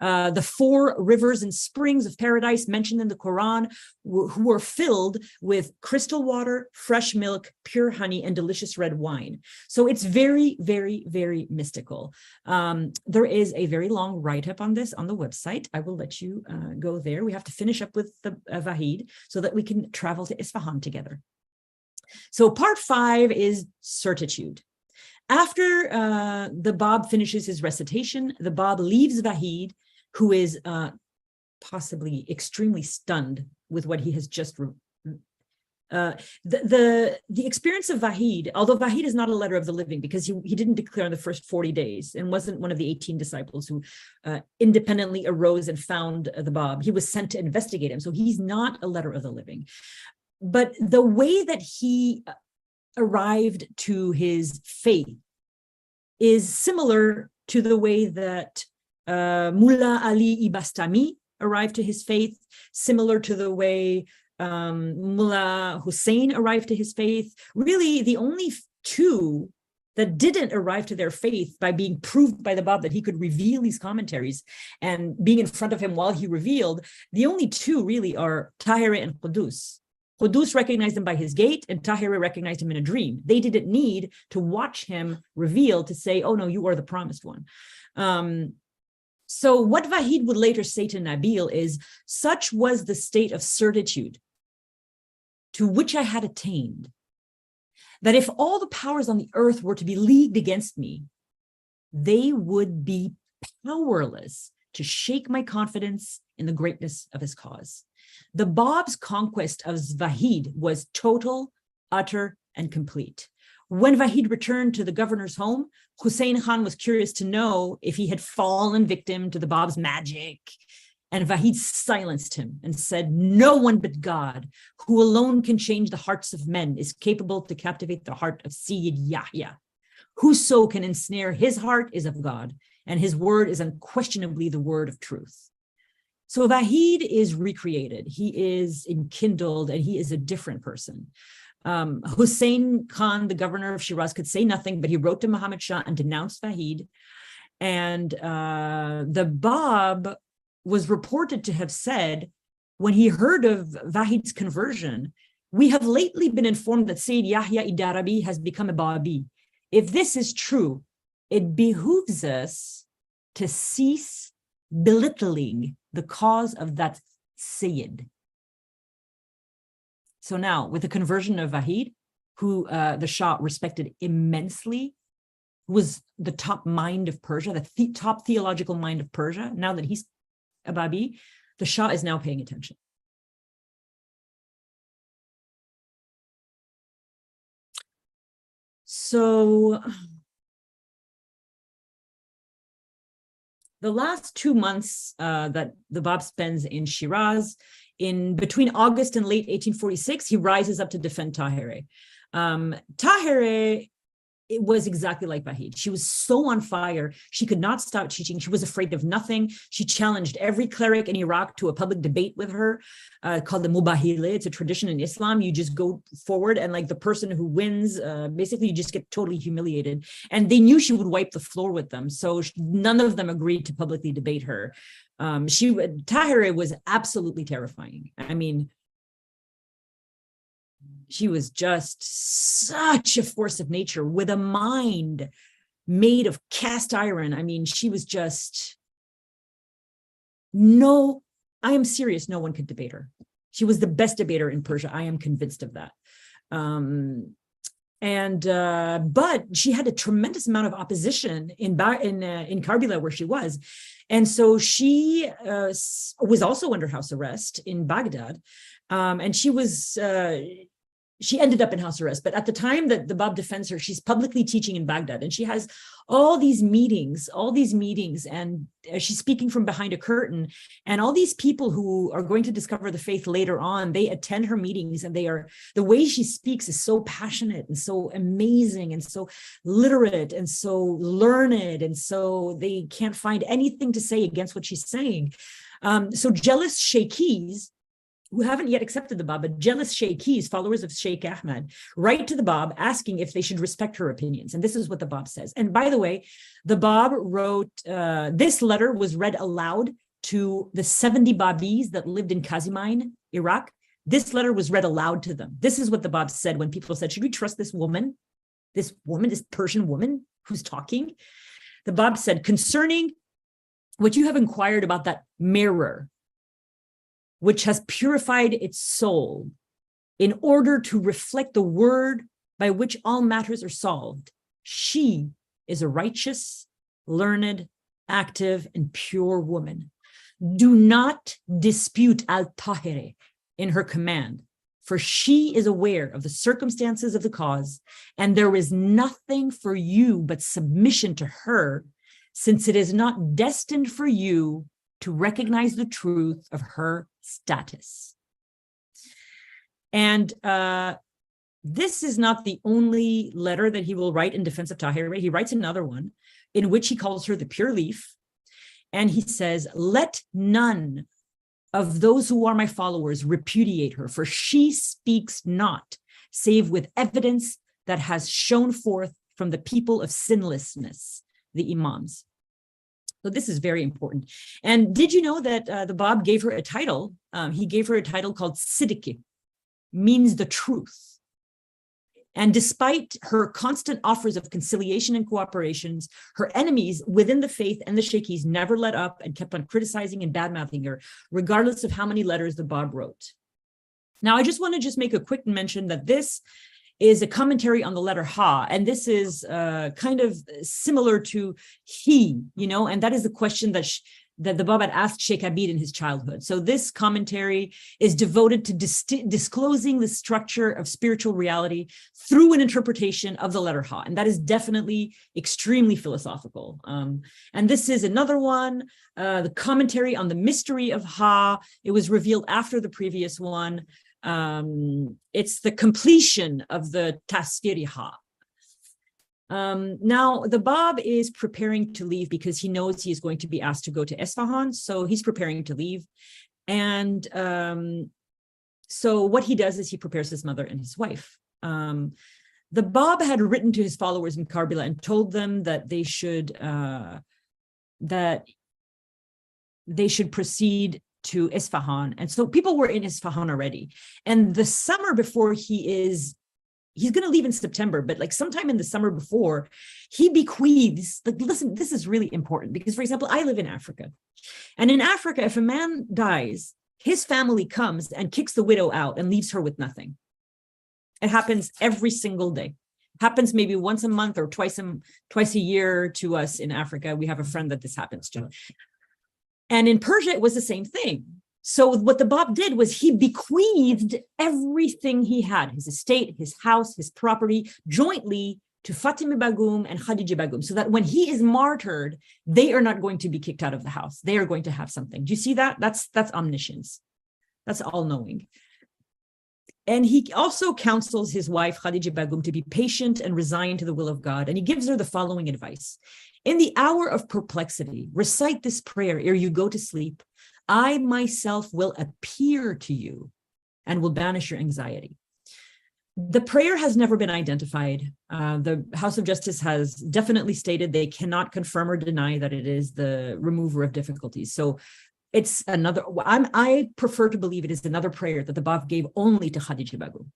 the 4 rivers and springs of paradise mentioned in the Quran, who are filled with crystal water, fresh milk, pure honey, and delicious red wine. So it's very, very, very mystical. There is a very long write-up on this on the website. I will let you go there. We have to finish up with the Vahid so that we can travel to Isfahan together. So part 5 is certitude. After the Bab finishes his recitation, the Bab leaves Vahid, who is possibly extremely stunned with what he has just. The experience of Vahid, although Vahid is not a letter of the living because he didn't declare in the first 40 days and wasn't one of the 18 disciples who independently arose and found the Bab. He was sent to investigate him. So he's not a letter of the living. But the way that he arrived to his faith is similar to the way that Mullah Ali Ibastami arrived to his faith, similar to the way Mullah Hussein arrived to his faith. Really, the only 2 that didn't arrive to their faith by being proved by the Bab that he could reveal these commentaries and being in front of him while he revealed, the only 2 really are Tahir and Qudus. Qudus recognized him by his gait, and Tahir recognized him in a dream. They didn't need to watch him reveal to say, oh no, you are the promised one. So what Vahid would later say to Nabil is, such was the state of certitude to which I had attained, that if all the powers on the earth were to be leagued against me, they would be powerless to shake my confidence in the greatness of his cause. The Bab's conquest of Vahid was total, utter, and complete. When Vahid returned to the governor's home, Hussein Khan was curious to know if he had fallen victim to the Bab's magic. And Vahid silenced him and said, no one but God, who alone can change the hearts of men, is capable to captivate the heart of Sayyid Yahya. Whoso can ensnare his heart is of God, and his word is unquestionably the word of truth. So Vahid is recreated, he is enkindled, and he is a different person. Hussein Khan, the governor of Shiraz, could say nothing, but he wrote to Muhammad Shah and denounced Vahid. And the Bab was reported to have said, when he heard of Vahid's conversion, we have lately been informed that Sayyid Yahya Idarabi has become a Babi. If this is true, it behooves us to cease belittling the cause of that Sayyid. So now, with the conversion of Vahid, who the Shah respected immensely, was the top mind of Persia, the top theological mind of Persia, now that he's a Babi, the Shah is now paying attention. So the last 2 months that the Bab spends in Shiraz, in between August and late 1846, he rises up to defend Tahirih. Tahirih it was exactly like Vahid. She was so on fire. She could not stop teaching. She was afraid of nothing. She challenged every cleric in Iraq to a public debate with her, called the Mubahile. It's a tradition in Islam. You just go forward, and like the person who wins, basically you just get totally humiliated. And they knew she would wipe the floor with them. So none of them agreed to publicly debate her. Tahirih was absolutely terrifying. I mean, she was just such a force of nature with a mind made of cast iron. I mean, she was just I am serious. No one could debate her. She was the best debater in Persia. I am convinced of that. But she had a tremendous amount of opposition in Karbala, where she was. And so she was also under house arrest in Baghdad. And she ended up in house arrest, but at the time that the Bab defends her, she's publicly teaching in Baghdad, and she has all these meetings, and she's speaking from behind a curtain, and all these people who are going to discover the faith later on, they attend her meetings, and the way she speaks is so passionate and so amazing and so literate and so learned, and so they can't find anything to say against what she's saying. So jealous sheikhis, who haven't yet accepted the Bab, but jealous sheikhis, followers of Sheikh Ahmed, write to the Bab asking if they should respect her opinions. And this is what the Bab says. And by the way, the Bab wrote, this letter was read aloud to the 70 Babis that lived in Kazimine, Iraq. This letter was read aloud to them. This is what the Bab said when people said, should we trust this woman, this Persian woman who's talking? The Bab said, concerning what you have inquired about that mirror, which has purified its soul in order to reflect the word by which all matters are solved. She is a righteous, learned, active, and pure woman. Do not dispute al-Tahirih in her command, for she is aware of the circumstances of the cause, and there is nothing for you but submission to her, since it is not destined for you to recognize the truth of her status. And this is not the only letter that he will write in defense of Tahirih. He writes another one in which he calls her the pure leaf. And he says, let none of those who are my followers repudiate her, for she speaks not, save with evidence that has shone forth from the people of sinlessness, the imams. So this is very important. And did you know that the Bab gave her a title? He gave her a title called Siddiqi, means the truth. And despite her constant offers of conciliation and cooperations, her enemies within the faith and the sheikhis never let up and kept on criticizing and bad-mouthing her, regardless of how many letters the Bab wrote. Now, I just want to make a quick mention that this is a commentary on the letter Ha, and this is kind of similar to he, and that is the question that the Bab had asked Sheikh Abid in his childhood. So this commentary is devoted to disclosing the structure of spiritual reality through an interpretation of the letter Ha, and that is definitely extremely philosophical. And this is another one, the commentary on the mystery of Ha. It was revealed after the previous one. It's the completion of the Tasfiri Ha. Now, the Bab is preparing to leave because he knows he is going to be asked to go to Isfahan, so he's preparing to leave. And so what he does is he prepares his mother and his wife. The Bab had written to his followers in Karbala and told them that they should proceed to Isfahan. And so people were in Isfahan already. And the summer before he's going to leave in September, but like sometime in the summer before, he bequeaths, like, listen, this is really important because, for example, I live in Africa. And in Africa, if a man dies, his family comes and kicks the widow out and leaves her with nothing. It happens every single day. Happens maybe once a month or twice a year to us in Africa. We have a friend that this happens to. And in Persia, it was the same thing. So what the Bab did was he bequeathed everything he had, his estate, his house, his property, jointly to Fatima Begum and Khadija Begum, so that when he is martyred, they are not going to be kicked out of the house. They are going to have something. Do you see that? That's omniscience. That's all-knowing. And he also counsels his wife, Khadija Begum, to be patient and resigned to the will of God. And he gives her the following advice. In the hour of perplexity, recite this prayer ere you go to sleep. I myself will appear to you and will banish your anxiety. The prayer has never been identified. The House of Justice has definitely stated they cannot confirm or deny that it is the remover of difficulties. So it's another, I prefer to believe it is another prayer that the Bab gave only to Khadija Begum.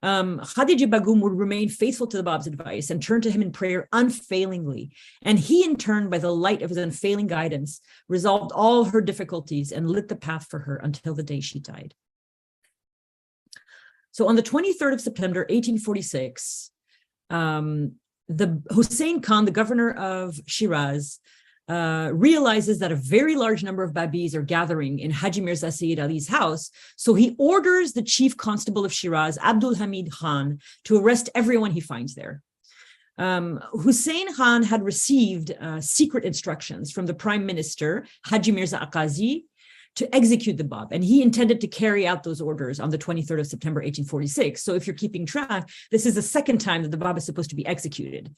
Khadija Begum would remain faithful to the Bab's advice and turn to him in prayer unfailingly. And he, in turn, by the light of his unfailing guidance, resolved all her difficulties and lit the path for her until the day she died. So on the 23rd of September, 1846, the Hussein Khan, the governor of Shiraz, realizes that a very large number of Babis are gathering in Haji Mirza Sayyid Ali's house. So he orders the chief constable of Shiraz, Abdul Hamid Khan, to arrest everyone he finds there. Hussein Khan had received secret instructions from the prime minister, Haji Mirza Aqazi, to execute the Bab. And he intended to carry out those orders on the 23rd of September, 1846. So if you're keeping track, this is the second time that the Bab is supposed to be executed.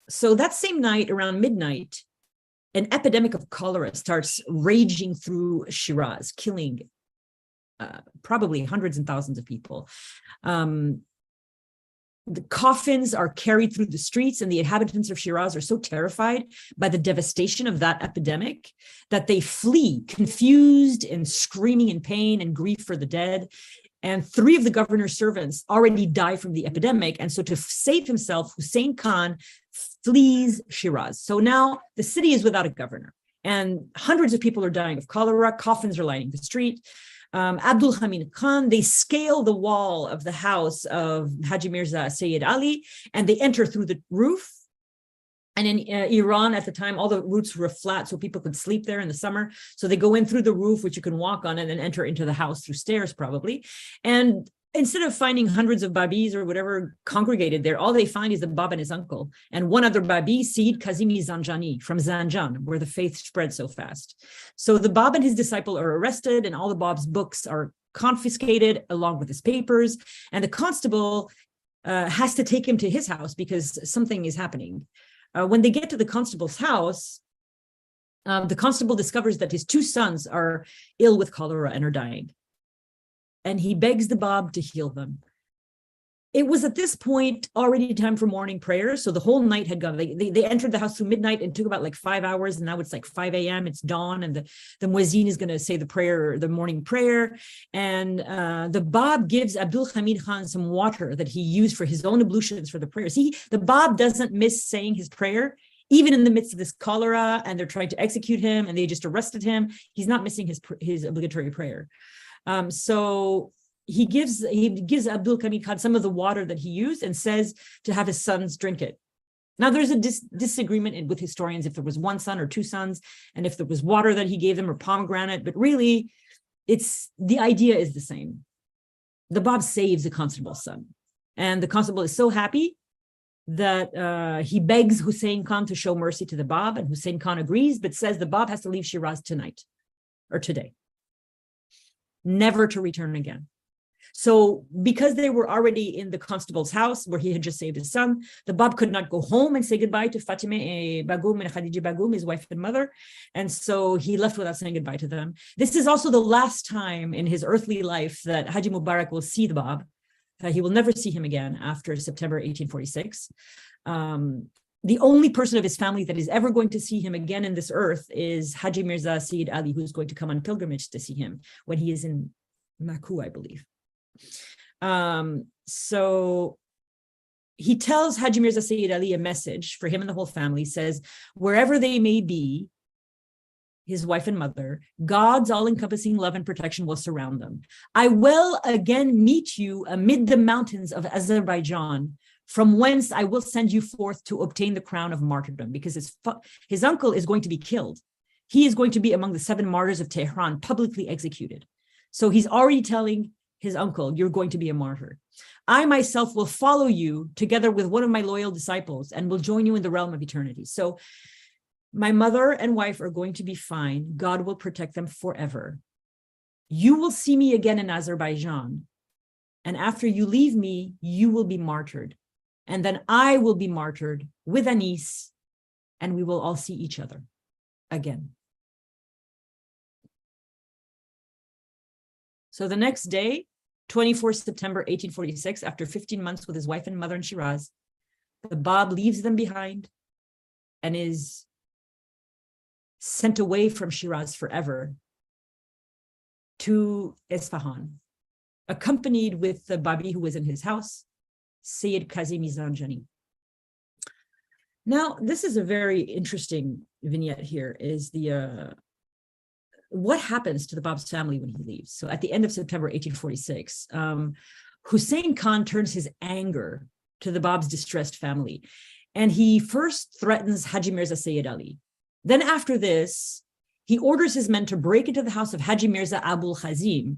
So that same night, around midnight, an epidemic of cholera starts raging through Shiraz, killing probably hundreds and thousands of people. The coffins are carried through the streets, and the inhabitants of Shiraz are so terrified by the devastation of that epidemic that they flee, confused and screaming in pain and grief for the dead. And 3 of the governor's servants already die from the epidemic. And so to save himself, Hussein Khan flees Shiraz. So now the city is without a governor, and hundreds of people are dying of cholera. Coffins are lining the street. Abdul Hamid Khan, they scale the wall of the house of Haji Mirza Sayyid Ali, and they enter through the roof. And in Iran at the time, all the roofs were flat so people could sleep there in the summer. So they go in through the roof, which you can walk on, and then enter into the house through stairs probably. And instead of finding hundreds of Babis or whatever congregated there, all they find is the Bab and his uncle. And one other Babi, Sayyid Kazimi Zanjani from Zanjan, where the faith spread so fast. So the Bab and his disciple are arrested, and all the Bab's books are confiscated along with his papers. And the constable has to take him to his house because something is happening. When they get to the constable's house, the constable discovers that his 2 sons are ill with cholera and are dying. And he begs the Bab to heal them. It was at this point already time for morning prayer. So the whole night had gone. They entered the house through midnight and took about like 5 hours. And now it's like 5 a.m. It's dawn. And the muezzin is going to say the prayer, the morning prayer. And the Bab gives Abdul Hamid Khan some water that he used for his own ablutions for the prayers. The Bab doesn't miss saying his prayer, even in the midst of this cholera, and they're trying to execute him and they just arrested him. He's not missing his obligatory prayer. So he gives Abdul Hamid Khan some of the water that he used and says to have his sons drink it. Now, there's a disagreement with historians if there was 1 son or 2 sons, and if there was water that he gave them or pomegranate, but really, the idea is the same. The Bab saves the constable's son, and the constable is so happy that he begs Hussein Khan to show mercy to the Bab, and Hussein Khan agrees, but says the Bab has to leave Shiraz tonight or today, never to return again. So because they were already in the constable's house where he had just saved his son, the Bab could not go home and say goodbye to Fatimeh Begum and Khadija Begum, his wife and mother. And so he left without saying goodbye to them. This is also the last time in his earthly life that Haji Mubarak will see the Bab. He will never see him again after September 1846. The only person of his family that is ever going to see him again in this earth is Haji Mirza Sayyid Ali, who's going to come on pilgrimage to see him when he is in Maku, I believe. So he tells Haji Mirza Sayyid Ali a message for him and the whole family, says, wherever they may be, his wife and mother, God's all-encompassing love and protection will surround them. I will again meet you amid the mountains of Azerbaijan, from whence I will send you forth to obtain the crown of martyrdom, because his uncle is going to be killed. He is going to be among the 7 martyrs of Tehran, publicly executed. So he's already telling his uncle, you're going to be a martyr. I myself will follow you together with one of my loyal disciples and will join you in the realm of eternity. So my mother and wife are going to be fine. God will protect them forever. You will see me again in Azerbaijan. And after you leave me, you will be martyred. And then I will be martyred with Anis, and we will all see each other again. So the next day, 24th September 1846, after 15 months with his wife and mother in Shiraz, the Bab leaves them behind and is sent away from Shiraz forever to Isfahan, accompanied with the Babi who was in his house, Sayyid Kazim Zanjani. Now, this is a very interesting vignette here, is the what happens to the Bab's family when he leaves. So at the end of September 1846, Hussein Khan turns his anger to the Bab's distressed family. And he first threatens Haji Mirza Sayyid Ali. Then after this, he orders his men to break into the house of Haji Mirza Abul Khazim,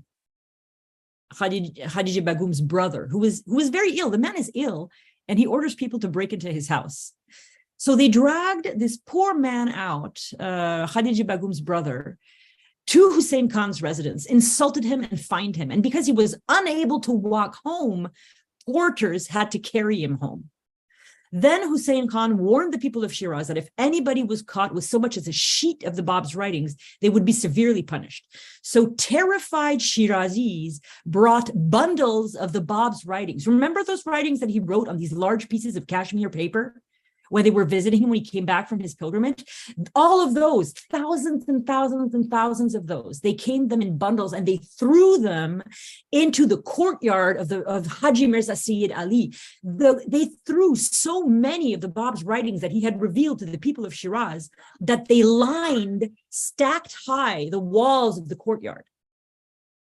Khadija Begum's brother, who was very ill. The man is ill, and he orders people to break into his house. So they dragged this poor man out, Khadija Begum's brother, to Hussein Khan's residence, insulted him and fined him. And because he was unable to walk home, porters had to carry him home. Then Hussein Khan warned the people of Shiraz that if anybody was caught with so much as a sheet of the Bab's writings, they would be severely punished. So terrified Shirazis brought bundles of the Bab's writings. Remember those writings that he wrote on these large pieces of cashmere paper when they were visiting him when he came back from his pilgrimage? All of those, thousands and thousands and thousands of those, they came them in bundles and they threw them into the courtyard of Haji Mirza Sayyid Ali. They threw so many of the Bab's writings that he had revealed to the people of Shiraz that they lined, stacked high, the walls of the courtyard.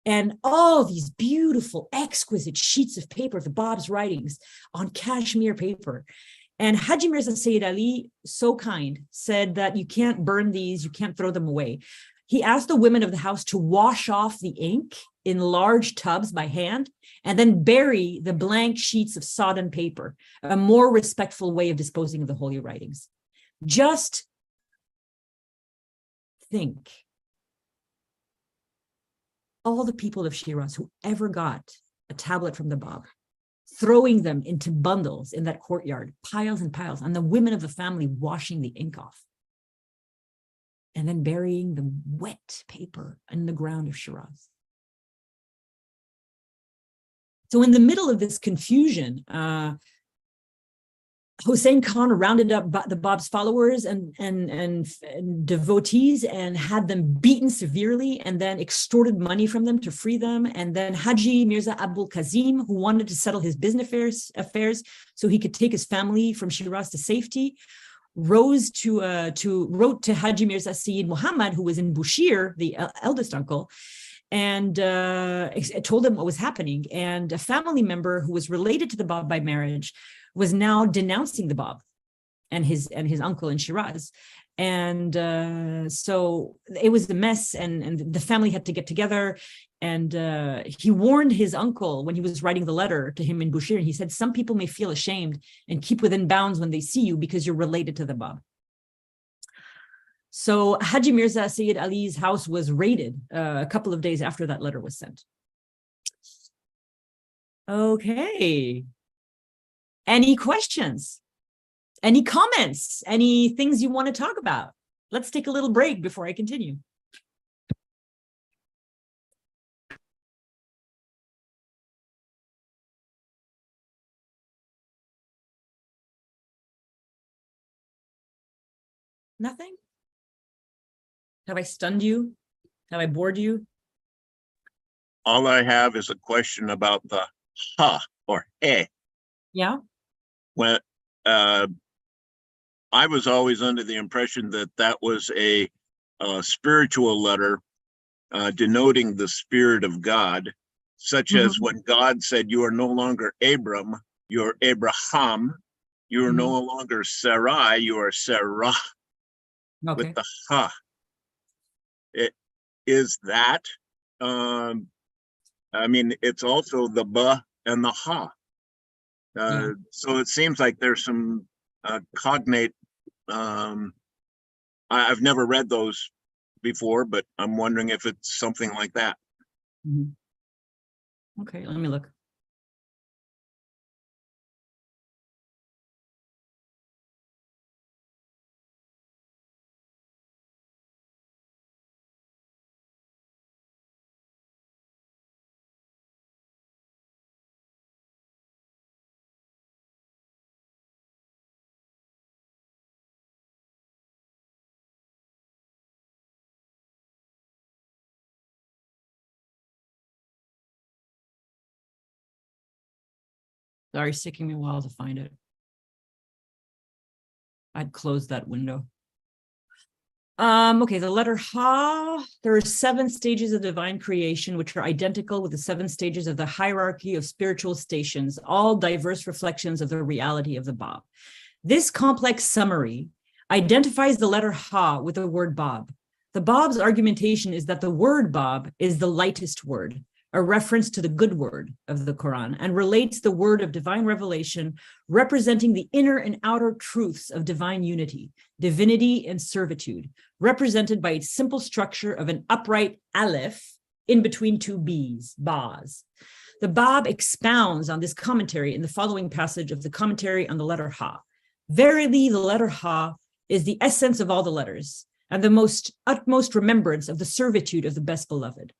And all these beautiful, exquisite sheets of paper, the Bab's writings on cashmere paper. And Haji Mirza Sayyid Ali, so kind, said that you can't burn these, you can't throw them away. He asked the women of the house to wash off the ink in large tubs by hand and then bury the blank sheets of sodden paper, a more respectful way of disposing of the holy writings. Just think, all the people of Shiraz who ever got a tablet from the Bab, throwing them into bundles in that courtyard, piles and piles, and the women of the family washing the ink off, and then burying the wet paper in the ground of Shiraz. So in the middle of this confusion, Hussein Khan rounded up the Bab's followers and devotees and had them beaten severely and then extorted money from them to free them. And then Haji Mirza Abul Kazim, who wanted to settle his business affairs so he could take his family from Shiraz to safety, wrote to Haji Mirza Sayyid Muhammad, who was in Bushir, the eldest uncle, and told him what was happening. And a family member who was related to the Bab by marriage was now denouncing the Bab and his uncle in Shiraz. And so it was a mess, and the family had to get together. And he warned his uncle when he was writing the letter to him in Bushir. He said, some people may feel ashamed and keep within bounds when they see you because you're related to the Bab. So Haji Mirza Sayyid Ali's house was raided a couple of days after that letter was sent. Okay. Any questions? Any comments? Any things you want to talk about? Let's take a little break before I continue. Nothing? Have I stunned you? Have I bored you? All I have is a question about the ha or he. Yeah. When I was always under the impression that that was a spiritual letter denoting the spirit of God, such as when God said, you are no longer Abram, you're Abraham, you are no longer Sarai, you are Sarah, with the ha. It is that. I mean, it's also the ba and the ha. So it seems like there's some cognate. I've never read those before, but I'm wondering if it's something like that. Mhm. Okay, let me look. Sorry, it's taking me a while to find it. I'd close that window. Okay, the letter Ha, there are 7 stages of divine creation, which are identical with the 7 stages of the hierarchy of spiritual stations, all diverse reflections of the reality of the Bab. This complex summary identifies the letter Ha with the word Bab. The Bab's argumentation is that the word Bab is the lightest word, a reference to the good word of the Quran, and relates the word of divine revelation, representing the inner and outer truths of divine unity, divinity, and servitude, represented by its simple structure of an upright aleph in between 2 bas. The Bab expounds on this commentary in the following passage of the commentary on the letter Ha. Verily, the letter Ha is the essence of all the letters, and the utmost remembrance of the servitude of the best beloved.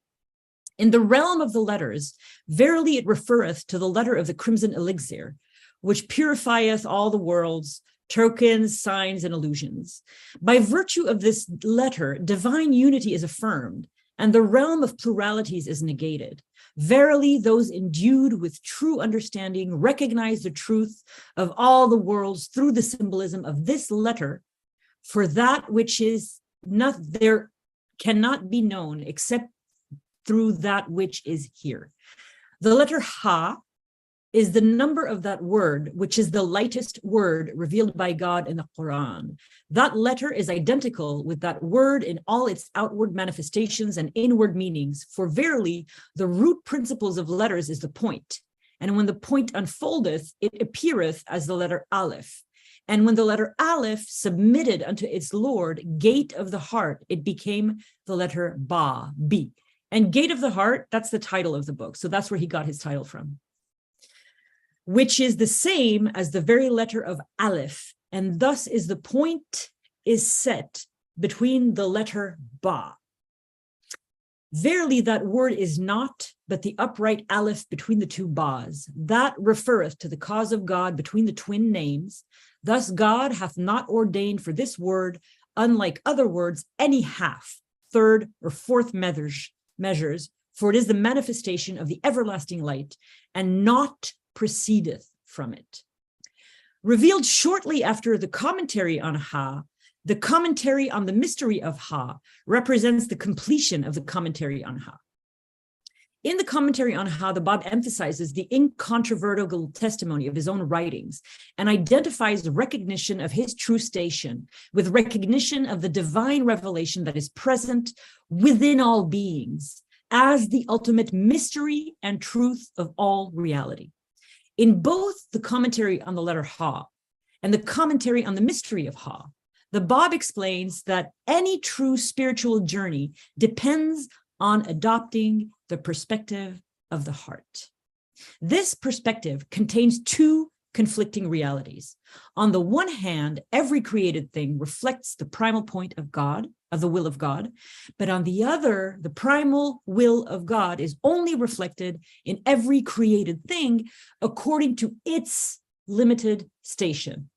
In the realm of the letters, verily it referreth to the letter of the crimson elixir, which purifieth all the worlds, tokens, signs, and illusions. By virtue of this letter, divine unity is affirmed, and the realm of pluralities is negated. Verily, those endued with true understanding recognize the truth of all the worlds through the symbolism of this letter, for that which is not there cannot be known except through that which is here. The letter Ha is the number of that word, which is the lightest word revealed by God in the Quran. That letter is identical with that word in all its outward manifestations and inward meanings, for verily the root principles of letters is the point. And when the point unfoldeth, it appeareth as the letter Aleph. And when the letter Aleph submitted unto its Lord, gate of the heart, it became the letter Ba, B. And Gate of the Heart, that's the title of the book. So that's where he got his title from, which is the same as the very letter of Aleph. And thus is the point is set between the letter Ba. Verily, that word is not but the upright Aleph between the 2 Bas. That referreth to the cause of God between the twin names. Thus God hath not ordained for this word, unlike other words, any half, third, or fourth measures, for it is the manifestation of the everlasting light, and not proceedeth from it. Revealed shortly after the commentary on Ha, the commentary on the mystery of Ha represents the completion of the commentary on Ha. In the commentary on Ha, the Bab emphasizes the incontrovertible testimony of his own writings and identifies the recognition of his true station with recognition of the divine revelation that is present within all beings as the ultimate mystery and truth of all reality. In both the commentary on the letter Ha and the commentary on the mystery of Ha, the Bab explains that any true spiritual journey depends on adopting the perspective of the heart. This perspective contains 2 conflicting realities. On the one hand, every created thing reflects the primal point of God, of the will of God, but on the other, the primal will of God is only reflected in every created thing according to its limited station.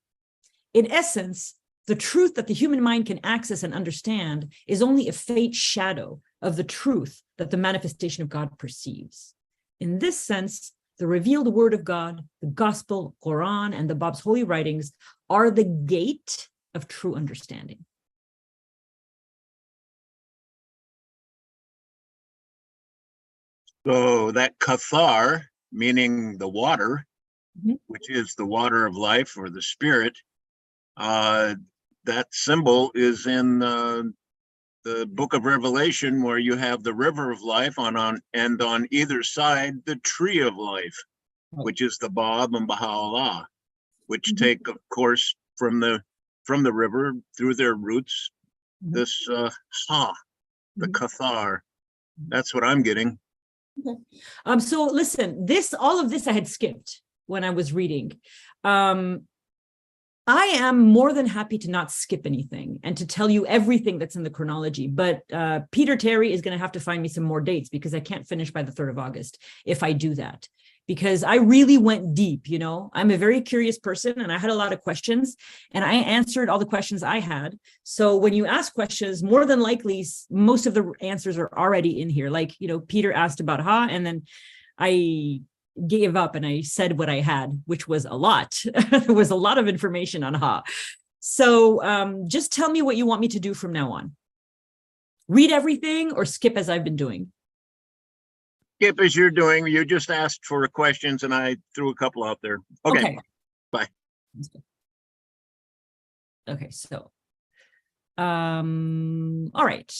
In essence, the truth that the human mind can access and understand is only a faint shadow of the truth that the manifestation of God perceives. In this sense, the revealed word of God, the gospel, Quran, and the Bab's holy writings are the gate of true understanding. So that kathar, meaning the water, which is the water of life or the spirit, that symbol is in the book of Revelation, where you have the river of life and on either side the tree of life, which is the Bab and Baha'u'llah, which take, of course, from the river through their roots, this Ha, the kathar. That's what I'm getting. So listen, all of this I had skipped when I was reading. I am more than happy to not skip anything and to tell you everything that's in the chronology. But Peter Terry is going to have to find me some more dates because I can't finish by the 3rd of August if I do that. Because I really went deep, you know. I'm a very curious person and I had a lot of questions and I answered all the questions I had. So when you ask questions, more than likely, most of the answers are already in here. Like, you know, Peter asked about Ha, and then I gave up and I said what I had, which was a lot. There was a lot of information on Ha. So just tell me what you want me to do from now on. Read everything or skip as I've been doing? Skip as you're doing. You just asked for questions and I threw a couple out there. Okay. Bye. Okay, so all right.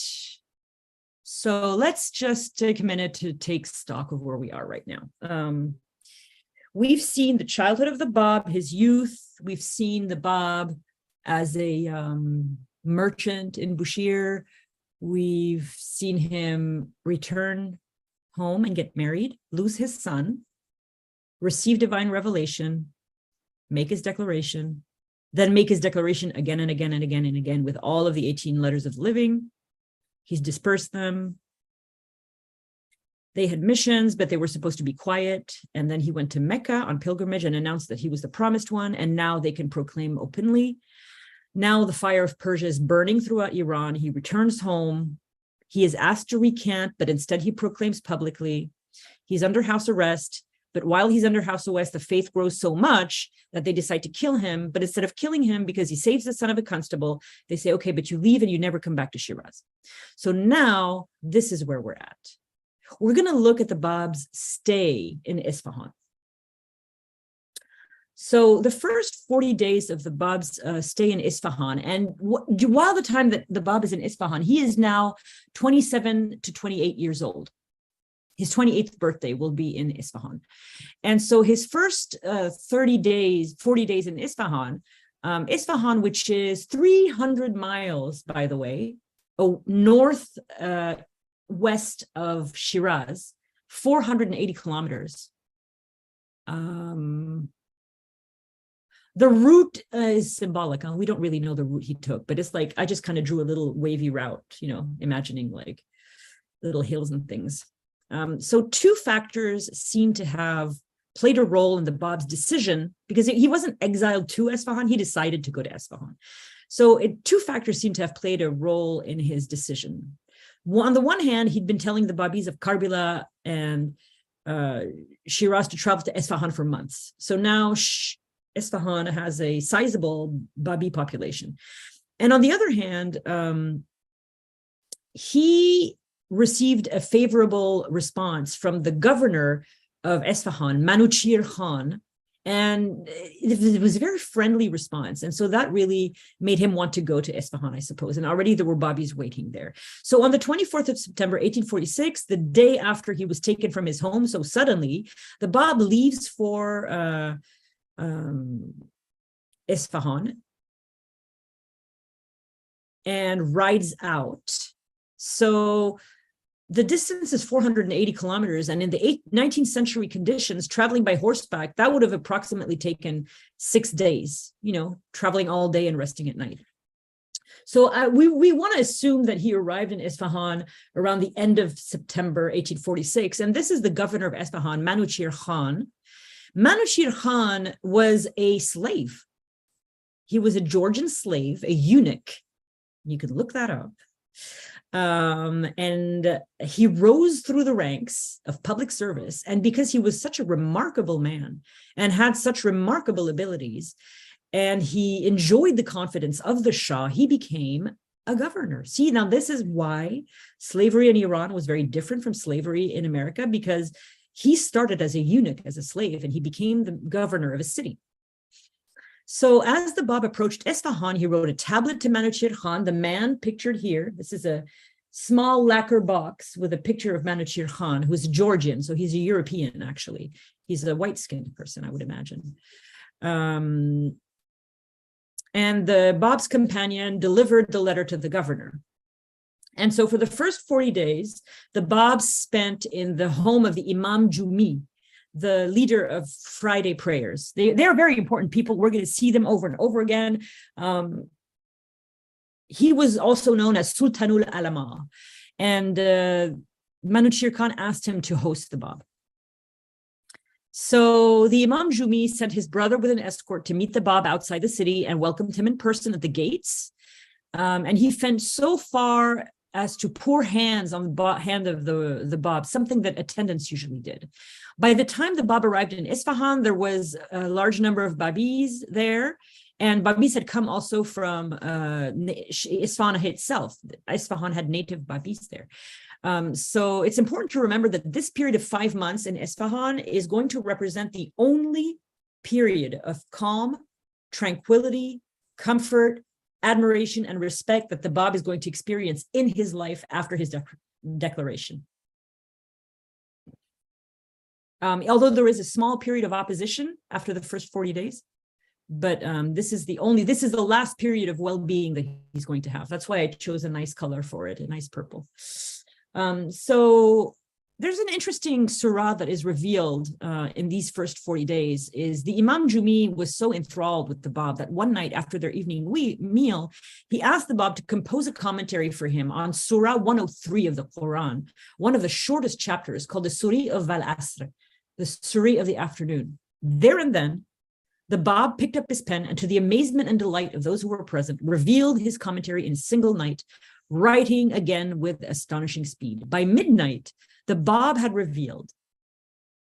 So let's just take a minute to take stock of where we are right now. We've seen the childhood of the Bab, his youth. We've seen the Bab as a merchant in Bushir. We've seen him return home and get married, lose his son, receive divine revelation, make his declaration, then make his declaration again and again and again and again with all of the 18 letters of living. He's dispersed them. They had missions, but they were supposed to be quiet. And then he went to Mecca on pilgrimage and announced that he was the promised one. And now they can proclaim openly. Now the fire of Persia is burning throughout Iran. He returns home. He is asked to recant, but instead he proclaims publicly. He's under house arrest. But while he's under house arrest, the faith grows so much that they decide to kill him. But instead of killing him because he saves the son of a constable, they say, okay, but you leave and you never come back to Shiraz. So now this is where we're at. We're going to look at the Bab's stay in Isfahan. So the first 40 days of the Bab's stay in Isfahan, and while the time that the Bab is in Isfahan, he is now 27 to 28 years old. His 28th birthday will be in Isfahan. And so his first 40 days in Isfahan, Isfahan, which is 300 miles, by the way, north west of Shiraz, 480 kilometers. The route is symbolic. We don't really know the route he took, but it's like, I just kind of drew a little wavy route, you know, imagining like little hills and things. So two factors seem to have played a role in the Bab's decision, because he wasn't exiled to Isfahan, he decided to go to Isfahan. So two factors seem to have played a role in his decision. On the one hand, he'd been telling the Babis of Karbala and Shiraz to travel to Isfahan for months. So now Isfahan has a sizable Babi population. And on the other hand, he received a favorable response from the governor of Isfahan, Manuchir Khan, and it was a very friendly response. And so that really made him want to go to Isfahan, I suppose. And already there were Babis waiting there. So on the 24th of September, 1846, the day after he was taken from his home, so suddenly, the Bab leaves for Isfahan and rides out. So the distance is 480 kilometers. And in the 19th century conditions, traveling by horseback, that would have approximately taken 6 days, you know, traveling all day and resting at night. So we want to assume that he arrived in Isfahan around the end of September 1846. And this is the governor of Isfahan, Manuchir Khan. Manuchir Khan was a slave. He was a Georgian slave, a eunuch. You can look that up. And he rose through the ranks of public service. And because he was such a remarkable man and had such remarkable abilities, and he enjoyed the confidence of the Shah, he became a governor. See, now this is why slavery in Iran was very different from slavery in America, because he started as a eunuch, as a slave, and he became the governor of a city. So as the Bab approached Isfahan, he wrote a tablet to Manuchir Khan, the man pictured here. This is a small lacquer box with a picture of Manuchir Khan, who's Georgian. So he's a European, actually. He's a white-skinned person, I would imagine. And the Bab's companion delivered the letter to the governor. And so for the first 40 days, the Bab spent in the home of the Imam Jumi, the leader of Friday prayers. They're very important people. We're going to see them over and over again. He was also known as Sultanul Alama. And Manut Sher Khan asked him to host the Bab. So the Imam Jumi sent his brother with an escort to meet the Bab outside the city and welcomed him in person at the gates. And he went so far as to pour hands on the hand of the Bab, something that attendants usually did. By the time the Bab arrived in Isfahan, there was a large number of Babis there, and Babis had come also from Isfahan itself. Isfahan had native Babis there. So it's important to remember that this period of 5 months in Isfahan is going to represent the only period of calm, tranquility, comfort, admiration, and respect that the Bab is going to experience in his life after his declaration. Although there is a small period of opposition after the first 40 days, but this is the last period of well-being that he's going to have. That's why I chose a nice color for it, a nice purple. So there's an interesting surah that is revealed in these first 40 days. Is the Imam Jumi was so enthralled with the Bab that one night after their evening meal, he asked the Bab to compose a commentary for him on Surah 103 of the Quran, one of the shortest chapters, called the Surah of Al-Asr, the Surah of the afternoon. There and then, the Bab picked up his pen and, to the amazement and delight of those who were present, revealed his commentary in a single night, writing again with astonishing speed. By midnight, the Bab had revealed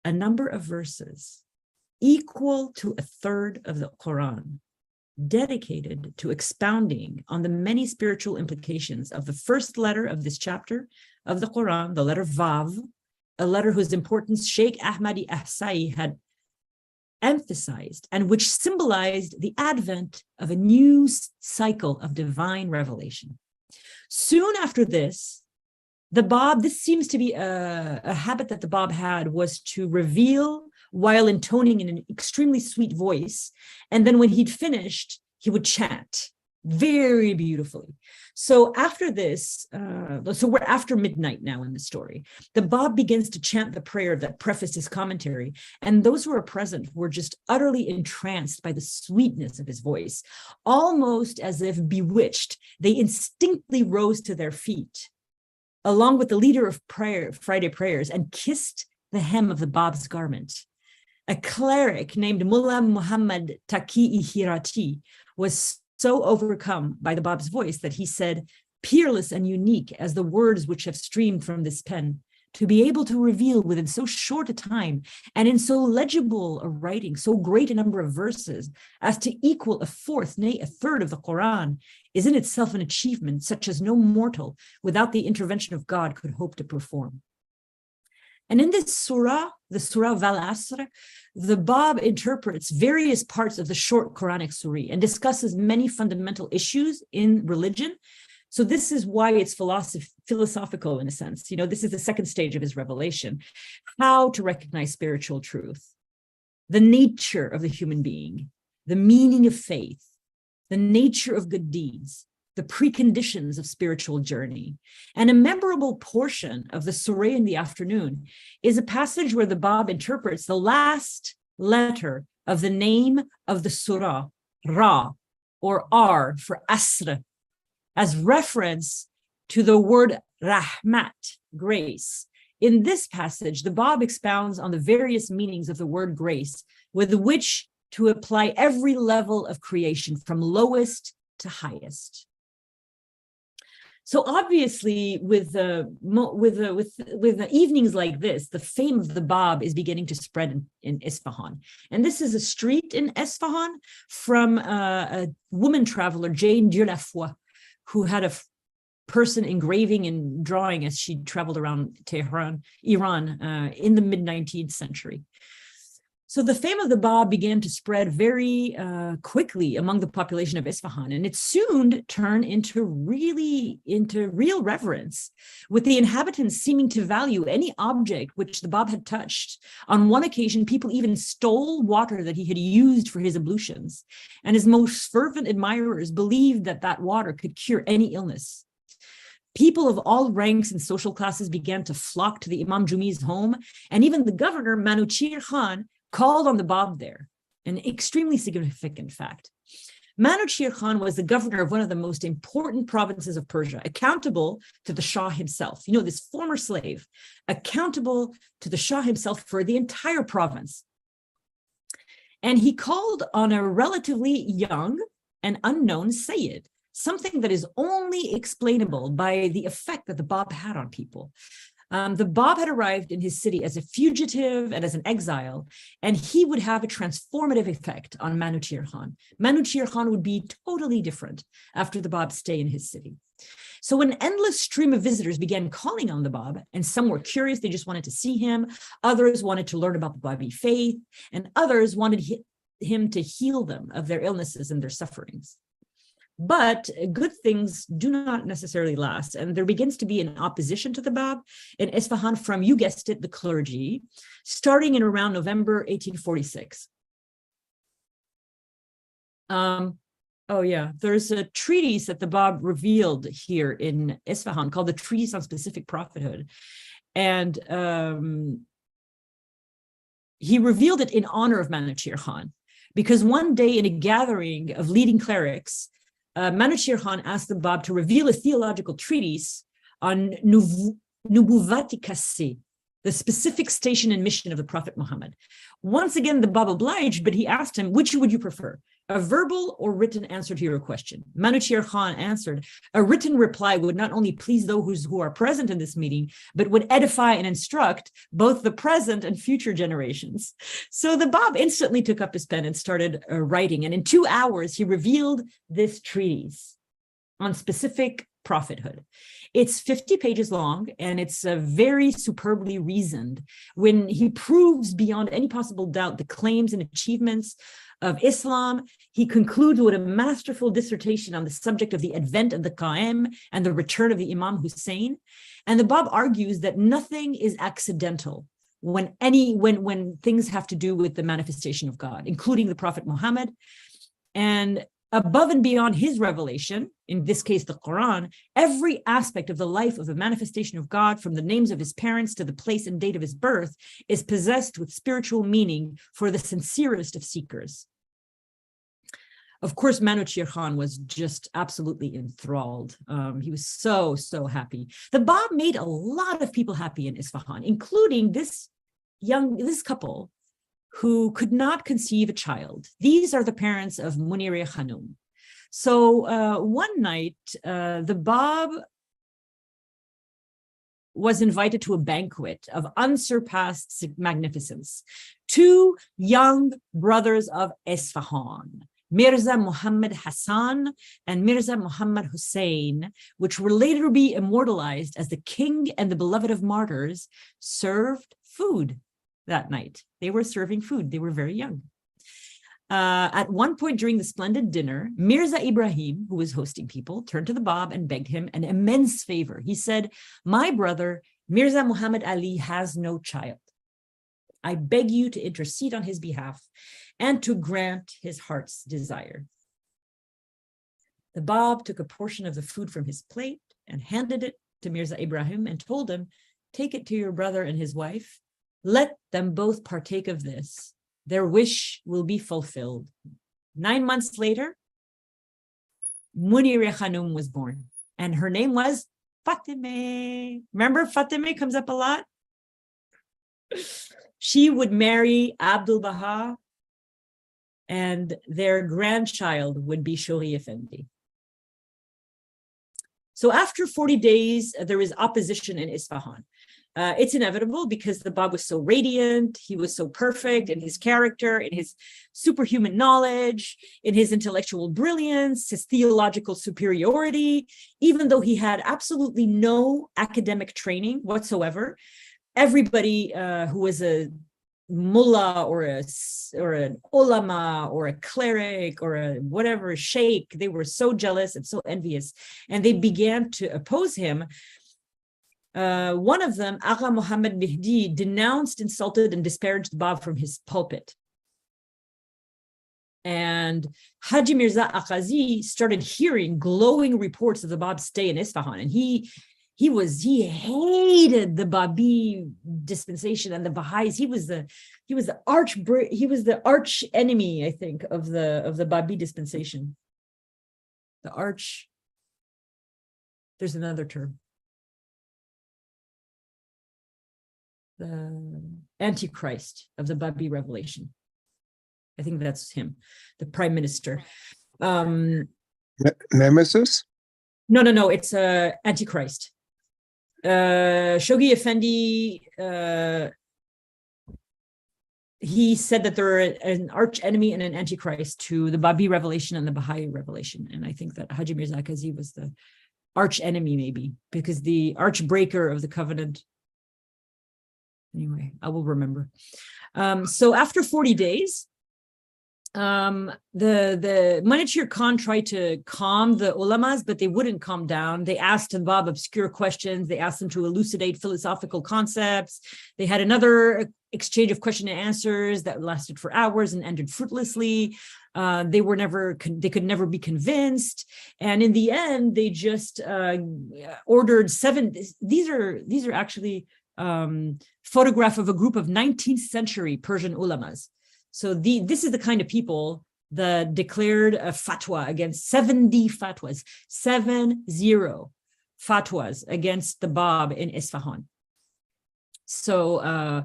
a number of verses equal to a third of the Quran, dedicated to expounding on the many spiritual implications of the first letter of this chapter of the Quran, the letter Vav, a letter whose importance Sheikh Ahmadi Ahsai had emphasized and which symbolized the advent of a new cycle of divine revelation. Soon after this, the Bab, this seems to be a habit that the Bab had, was to reveal while intoning in an extremely sweet voice. And then when he'd finished, he would chant very beautifully. So after this, so we're after midnight now in the story, the Bab begins to chant the prayer that prefaced his commentary. And those who were present were just utterly entranced by the sweetness of his voice, almost as if bewitched. They instinctively rose to their feet, along with the leader of Friday prayers, and kissed the hem of the Bab's garment. A cleric named Mullah Muhammad Taqi Hirati was so overcome by the Bab's voice that he said, peerless and unique as the words which have streamed from this pen, to be able to reveal within so short a time and in so legible a writing, so great a number of verses as to equal a fourth, nay, a third of the Quran, is in itself an achievement such as no mortal without the intervention of God could hope to perform. And in this surah, the Surah of Al-Asr, the Bab interprets various parts of the short Quranic surah and discusses many fundamental issues in religion. So this is why it's philosophical in a sense. You know, this is the second stage of his revelation, how to recognize spiritual truth, the nature of the human being, the meaning of faith, the nature of good deeds, the preconditions of spiritual journey. And a memorable portion of the surah in the afternoon is a passage where the Bab interprets the last letter of the name of the surah, Ra, or R for Asr, as reference to the word Rahmat, grace. In this passage, the Bab expounds on the various meanings of the word grace, with which to apply every level of creation, from lowest to highest. So obviously, with the evenings like this, the fame of the Bab is beginning to spread in Isfahan. And this is a street in Isfahan from a woman traveler, Jane Dieu-Lafoy, who had a person engraving and drawing as she traveled around Tehran, Iran, in the mid-19th century. So the fame of the Bab began to spread very quickly among the population of Isfahan, and it soon turned into real reverence, with the inhabitants seeming to value any object which the Bab had touched. On one occasion, people even stole water that he had used for his ablutions, and his most fervent admirers believed that that water could cure any illness. People of all ranks and social classes began to flock to the Imam Jumi's home, and even the governor, Manuchir Khan, called on the Bab there, an extremely significant fact. Manuchir Khan was the governor of one of the most important provinces of Persia, accountable to the Shah himself. You know, this former slave, accountable to the Shah himself for the entire province. And he called on a relatively young and unknown Sayyid, something that is only explainable by the effect that the Bab had on people. The Bab had arrived in his city as a fugitive and as an exile, and he would have a transformative effect on Manuchir Khan. Manuchir Khan would be totally different after the Bab's stay in his city. So an endless stream of visitors began calling on the Bab, and some were curious, they just wanted to see him. Others wanted to learn about the Babi faith, and others wanted him to heal them of their illnesses and their sufferings. But good things do not necessarily last. And there begins to be an opposition to the Bab in Isfahan from, you guessed it, the clergy, starting in around November 1846. There's a treatise that the Bab revealed here in Isfahan called the Treatise on Specific Prophethood. And he revealed it in honor of Manuchir Khan, because one day in a gathering of leading clerics, Manuchir Khan asked the Bab to reveal a theological treatise on Nubuwati Kasi, the specific station and mission of the Prophet Muhammad. Once again, the Bab obliged, but he asked him, which would you prefer, a verbal or written answer to your question? Manuchir Khan answered, a written reply would not only please those who are present in this meeting, but would edify and instruct both the present and future generations. So the Bab instantly took up his pen and started writing. And in 2 hours, he revealed this treatise on specific prophethood. It's 50 pages long, and it's very superbly reasoned when he proves beyond any possible doubt the claims and achievements of Islam. He concludes with a masterful dissertation on the subject of the advent of the Qa'im and the return of the Imam Hussein. And the Bab argues that nothing is accidental when things have to do with the manifestation of God, including the Prophet Muhammad. And above and beyond his revelation, in this case, the Quran, every aspect of the life of the manifestation of God, from the names of his parents to the place and date of his birth, is possessed with spiritual meaning for the sincerest of seekers. Of course, Manuchir Khan was just absolutely enthralled. He was so happy. The Bab made a lot of people happy in Isfahan, including this couple who could not conceive a child. These are the parents of Munir Khanum. So one night, the Bab was invited to a banquet of unsurpassed magnificence. 2 young brothers of Isfahan, Mirza Muhammad Hassan and Mirza Muhammad Hussein, which will later be immortalized as the king and the beloved of martyrs, served food that night. They were serving food. They were very young. At one point during the splendid dinner, Mirza Ibrahim, who was hosting people, turned to the Bab and begged him an immense favor. He said, my brother, Mirza Muhammad Ali, has no child. I beg you to intercede on his behalf and to grant his heart's desire. The Bab took a portion of the food from his plate and handed it to Mirza Ibrahim and told him, take it to your brother and his wife. Let them both partake of this. Their wish will be fulfilled. 9 months later, Munir Khanum was born, and her name was Fatime. Remember, Fatime comes up a lot. She would marry Abdul Baha, and their grandchild would be Shori Effendi. So after 40 days, there is opposition in Isfahan. It's inevitable because the Bab was so radiant, he was so perfect in his character, in his superhuman knowledge, in his intellectual brilliance, his theological superiority. Even though he had absolutely no academic training whatsoever, everybody who was a mullah or an ulama or a cleric or a whatever sheikh, they were so jealous and so envious, and they began to oppose him. One of them, Agha Muhammad Mihdi, denounced, insulted, and disparaged the Bab from his pulpit. And Haji Mirza Akhazi started hearing glowing reports of the Bab's stay in Isfahan, and he hated the Babi dispensation and the Baha'is. He was the arch enemy, I think, of the Babi dispensation. There's another term. The Antichrist of the Babi revelation. I think that's him, the prime minister. Nemesis? No, it's Antichrist. Shoghi Effendi, he said that they're an arch enemy and an antichrist to the Babi revelation and the Baha'i revelation. And I think that Haji Mirza Akazi was the arch enemy, maybe, because the arch breaker of the covenant. Anyway, I will remember. So after 40 days, the Manachir Khan tried to calm the ulamas, but they wouldn't calm down. They asked the Bab obscure questions. They asked them to elucidate philosophical concepts. They had another exchange of question and answers that lasted for hours and ended fruitlessly. They could never be convinced. And in the end, they just ordered 7. These are actually photograph of a group of 19th century Persian ulamas. So this is the kind of people that declared a fatwa against 70 fatwas, 70 fatwas against the Bab in Isfahan. So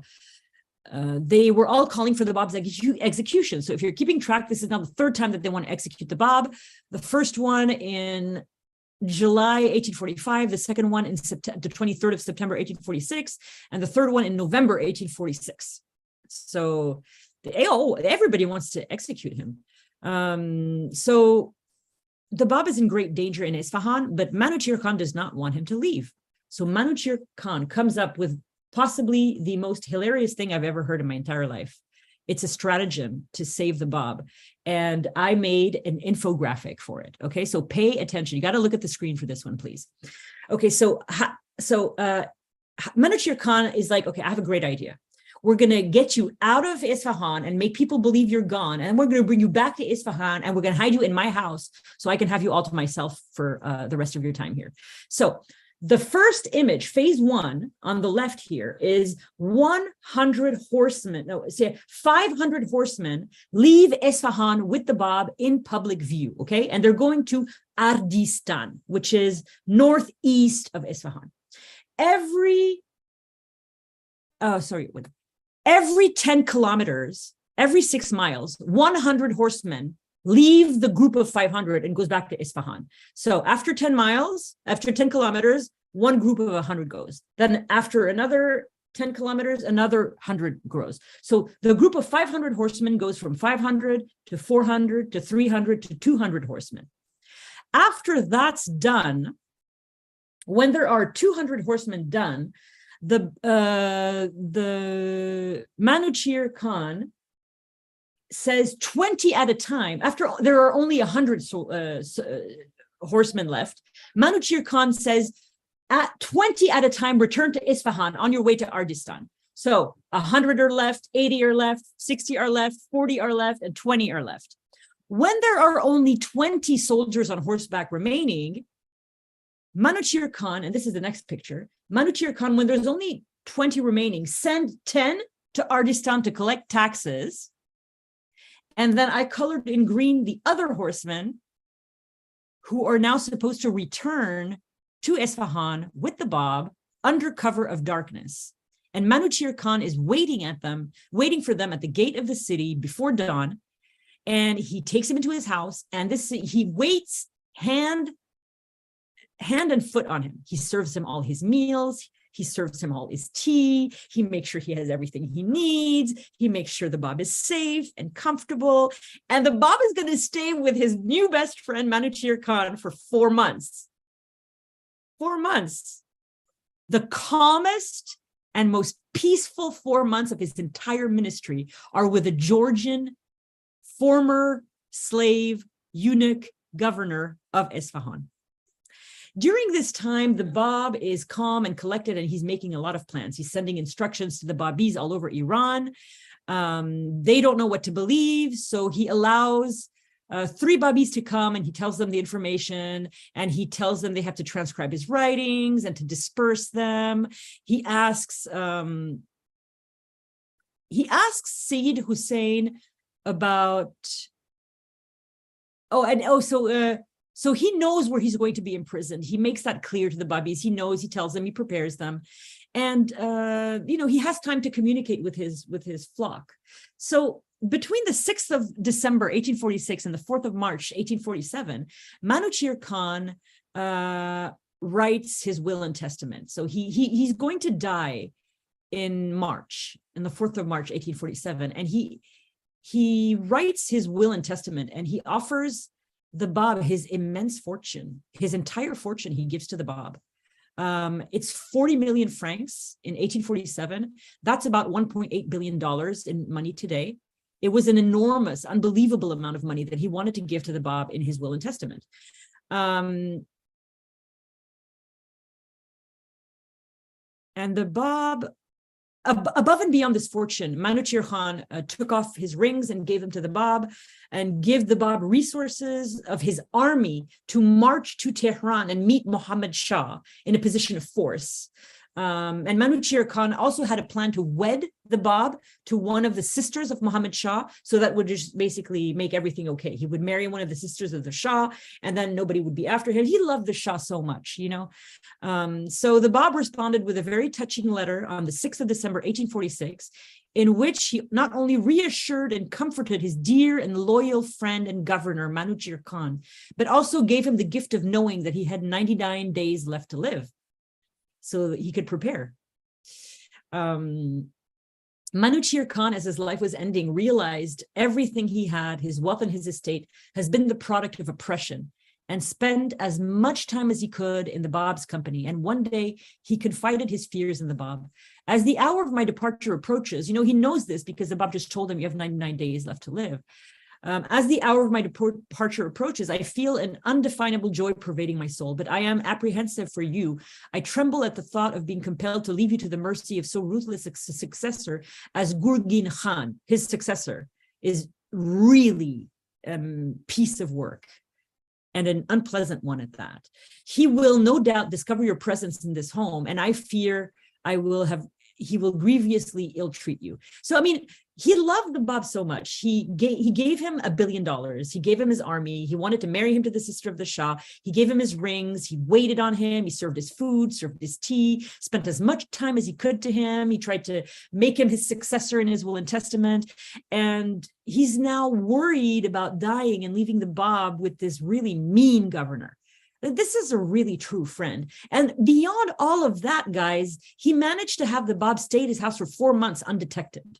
they were all calling for the Bab's execution. So if you're keeping track, this is now the third time that they want to execute the Bab. The first one in July 1845, the second one in the 23rd of September 1846, and the third one in November 1846. So everybody wants to execute him. So the Bab is in great danger in Isfahan, but Manuchir Khan does not want him to leave. So Manuchir Khan comes up with possibly the most hilarious thing I've ever heard in my entire life. It's a stratagem to save the Bab. And I made an infographic for it. Okay, so pay attention. You got to look at the screen for this one, please. Okay, so Manuchir Khan is like, okay, I have a great idea. We're going to get you out of Isfahan and make people believe you're gone. And we're going to bring you back to Isfahan and we're going to hide you in my house so I can have you all to myself for the rest of your time here. So the first image, phase 1 on the left here, is 500 horsemen leave Isfahan with the Bab in public view, okay? And they're going to Ardistan, which is northeast of Isfahan. Every 10 kilometers, every 6 miles, 100 horsemen leave the group of 500 and goes back to Isfahan. So after 10 kilometers, one group of 100 goes. Then after another 10 kilometers, another 100 grows. So the group of 500 horsemen goes from 500 to 400 to 300 to 200 horsemen. After that's done, when there are 200 horsemen done, the Manuchir Khan says 20 at a time. After there are only 100 horsemen left, Manuchir Khan says, at 20 at a time, return to Isfahan on your way to Ardistan. So 100 are left, 80 are left, 60 are left, 40 are left, and 20 are left. When there are only 20 soldiers on horseback remaining, Manuchir Khan, and this is the next picture, Manuchir Khan, when there's only 20 remaining, send 10 to Ardistan to collect taxes. And then I colored in green the other horsemen who are now supposed to return to Isfahan with the Bab under cover of darkness. And Manuchir Khan is waiting for them at the gate of the city before dawn. And he takes him into his house, and he waits hand and foot on him. He serves him all his meals. He serves him all his tea. He makes sure he has everything he needs. He makes sure the Bab is safe and comfortable. And the Bab is going to stay with his new best friend, Manuchir Khan, for 4 months. 4 months. The calmest and most peaceful 4 months of his entire ministry are with a Georgian former slave eunuch governor of Isfahan. During this time, the Bab is calm and collected, and he's making a lot of plans. He's sending instructions to the Babis all over Iran. They don't know what to believe, so he allows 3 Babis to come, and he tells them the information, and he tells them they have to transcribe his writings and to disperse them. He asks Sayyid Hussein about, so he knows where he's going to be imprisoned. He makes that clear to the Babis. He knows, he tells them, he prepares them. And, he has time to communicate with his flock. So between the 6th of December, 1846 and the 4th of March, 1847, Manuchir Khan writes his will and testament. So he's going to die in March, in the 4th of March, 1847. And he writes his will and testament, and he offers the Bab his immense fortune, his entire fortune he gives to the Bab. It's 40 million francs in 1847. That's about $1.8 billion in money today. It was an enormous, unbelievable amount of money that he wanted to give to the Bab in his will and testament. And the Bab, above and beyond this fortune, Manuchir Khan took off his rings and gave them to the Bab, and give the Bab resources of his army to march to Tehran and meet Muhammad Shah in a position of force. And Manuchir Khan also had a plan to wed the Bab to one of the sisters of Muhammad Shah, so that would just basically make everything okay. He would marry one of the sisters of the Shah, and then nobody would be after him. He loved the Shah so much, So the Bab responded with a very touching letter on the 6th of December, 1846, in which he not only reassured and comforted his dear and loyal friend and governor, Manuchir Khan, but also gave him the gift of knowing that he had 99 days left to live, so that he could prepare. Manuchir Khan, as his life was ending, realized everything he had, his wealth and his estate, has been the product of oppression, and spent as much time as he could in the Bab's company. And one day he confided his fears in the Bab. As the hour of my departure approaches, he knows this because the Bab just told him, you have 99 days left to live. As the hour of my departure approaches, I feel an undefinable joy pervading my soul, but I am apprehensive for you. I tremble at the thought of being compelled to leave you to the mercy of so ruthless a successor as Gurgin Khan. His successor is really a piece of work, and an unpleasant one at that. He will no doubt discover your presence in this home, and I fear he will grievously ill-treat you. So, he loved the Bab so much. He gave him $1 billion. He gave him his army. He wanted to marry him to the sister of the Shah. He gave him his rings. He waited on him. He served his food, served his tea, spent as much time as he could to him. He tried to make him his successor in his will and testament. And he's now worried about dying and leaving the Bab with this really mean governor. This is a really true friend. And beyond all of that, guys, he managed to have the Bab stay at his house for 4 months undetected.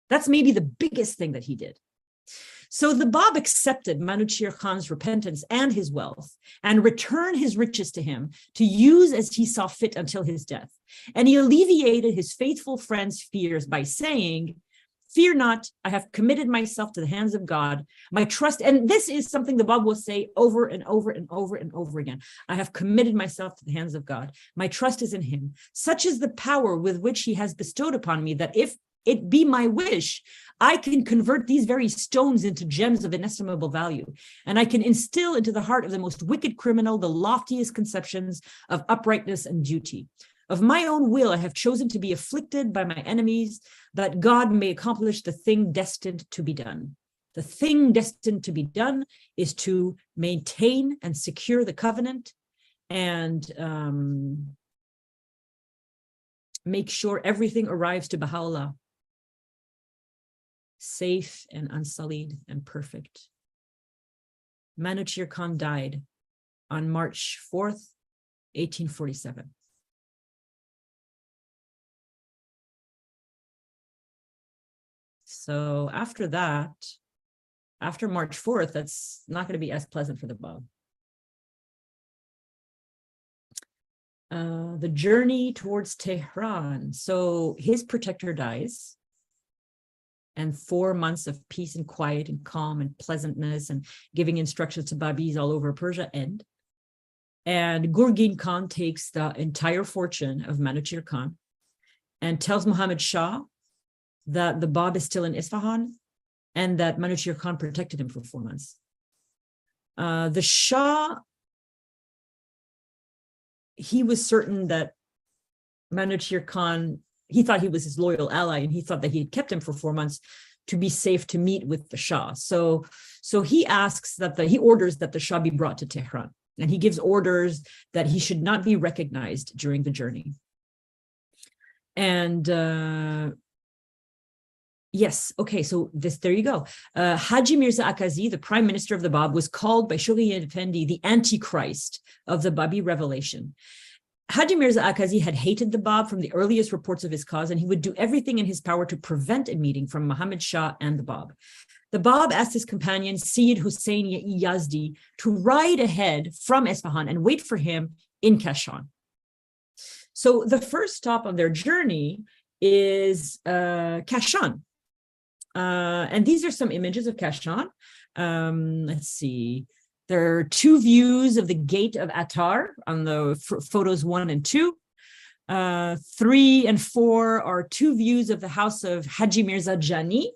That's maybe the biggest thing that he did. So the Bab accepted Manuchir Khan's repentance and his wealth, and returned his riches to him to use as he saw fit until his death. And he alleviated his faithful friend's fears by saying, fear not, I have committed myself to the hands of God. My trust, and this is something the Bab will say over and over and over and over again. I have committed myself to the hands of God. My trust is in him. Such is the power with which he has bestowed upon me that if it be my wish, I can convert these very stones into gems of inestimable value. And I can instill into the heart of the most wicked criminal the loftiest conceptions of uprightness and duty. Of my own will, I have chosen to be afflicted by my enemies, that God may accomplish the thing destined to be done. The thing destined to be done is to maintain and secure the covenant, and make sure everything arrives to Baha'u'llah safe and unsullied and perfect. Manuchir Khan died on March 4th, 1847. So after that, after March 4th, that's not going to be as pleasant for the Bab. The journey towards Tehran. So his protector dies, and 4 months of peace and quiet and calm and pleasantness and giving instructions to Babis all over Persia end. And Gurgin Khan takes the entire fortune of Manuchir Khan and tells Muhammad Shah that the Bab is still in Isfahan and that Manuchir Khan protected him for 4 months. The Shah, he was certain that Manuchir Khan, he thought he was his loyal ally, and he thought that he had kept him for 4 months to be safe to meet with the Shah. So he asks that he orders that the Shah be brought to Tehran, and he gives orders that he should not be recognized during the journey. And yes, okay, so there you go. Haji Mirza Akazi, the prime minister of the Bab, was called by Shoghi Effendi the Antichrist of the Babi revelation. Haji Mirza Akazi had hated the Bab from the earliest reports of his cause, and he would do everything in his power to prevent a meeting from Muhammad Shah and the Bab. The Bab asked his companion, Sayyid Hussein Yazdi, to ride ahead from Isfahan and wait for him in Kashan. So the first stop on their journey is Kashan. And these are some images of Kashan. Let's see. There are 2 views of the gate of Attar on the photos 1 and 2. 3 and 4 are 2 views of the house of Haji Mirza Jani,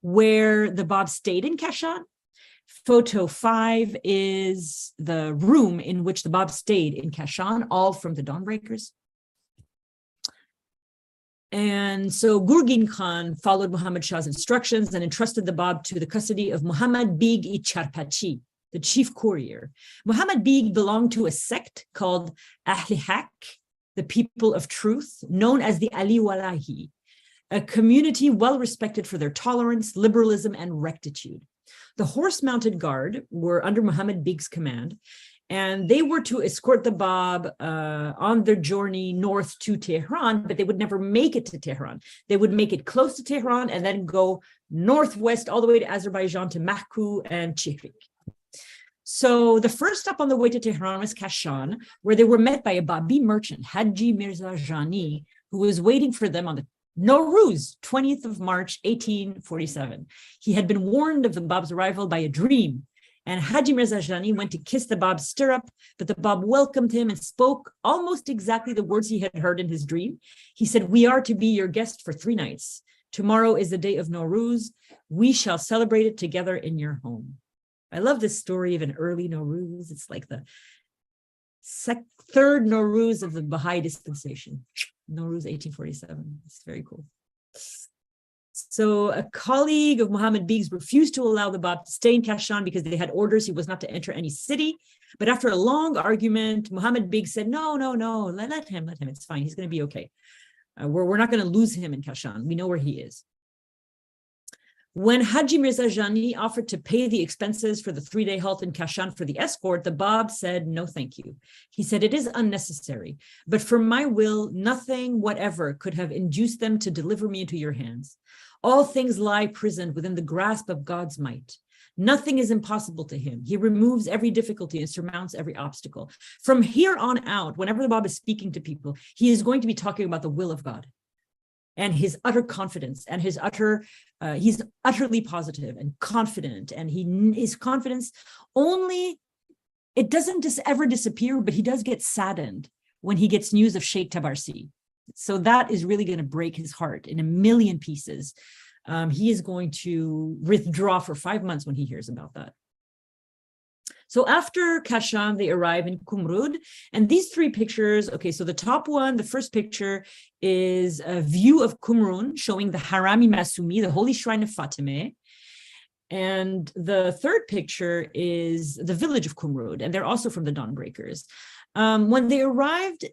where the Bab stayed in Kashan. Photo 5 is the room in which the Bab stayed in Kashan, all from the Dawnbreakers. And so Gurgin Khan followed Muhammad Shah's instructions and entrusted the Bab to the custody of Muhammad Beg-i Charpachi, the chief courier. Muhammad Beg belonged to a sect called Ahl Haq, the people of truth, known as the Ali Walahi, a community well respected for their tolerance, liberalism, and rectitude. The horse-mounted guard were under Muhammad Beg's command, and they were to escort the Bab on their journey north to Tehran, but they would never make it to Tehran. They would make it close to Tehran and then go northwest all the way to Azerbaijan, to Mahku and Chihrik. So the first stop on the way to Tehran was Kashan, where they were met by a Babi merchant, Haji Mirza Jani, who was waiting for them on the Nowruz, 20th of March, 1847. He had been warned of the Bab's arrival by a dream, and Haji Mirza Jani went to kiss the Bab's stirrup, but the Bab welcomed him and spoke almost exactly the words he had heard in his dream. He said, "We are to be your guest for 3 nights. Tomorrow is the day of Nowruz. We shall celebrate it together in your home." I love this story of an early Nowruz. It's like the third Nowruz of the Baha'i dispensation. Nowruz 1847. It's very cool. So a colleague of Muhammad Beg's refused to allow the Bab to stay in Kashan because they had orders he was not to enter any city. But after a long argument, Muhammad Beg said, no, let him. It's fine. He's going to be okay. We're not going to lose him in Kashan. We know where he is. When Haji Mirza Jani offered to pay the expenses for the 3-day halt in Kashan for the escort, the Bab said, no, thank you. He said, it is unnecessary, but for my will, nothing whatever could have induced them to deliver me into your hands. All things lie prisoned within the grasp of God's might. Nothing is impossible to him. He removes every difficulty and surmounts every obstacle. From here on out, whenever the Bab is speaking to people, he is going to be talking about the will of God and his utter confidence and his he's utterly positive and confident, and his confidence only, it doesn't ever disappear, but he does get saddened when he gets news of Sheikh Tabarsi. So that is really going to break his heart in a million pieces. He is going to withdraw for 5 months when he hears about that. So after Kashan, they arrive in Kumrud, and these 3 pictures, okay, so the top one, the first picture is a view of Kumrun showing the Harami Masumi, the holy shrine of Fatimeh. And the third picture is the village of Kumrud, and they're also from the Dawnbreakers. When they arrived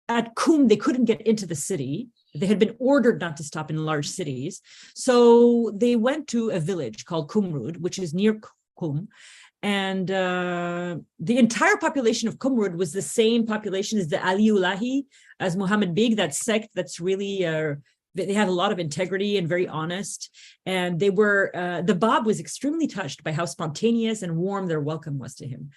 at Kum, they couldn't get into the city. They had been ordered not to stop in large cities. So they went to a village called Kumrud, which is near Kum. And the entire population of Kumrud was the same population as the Aliulahi, as Muhammad Beg, that sect that's really, they had a lot of integrity and very honest. And they were, the Bab was extremely touched by how spontaneous and warm their welcome was to him.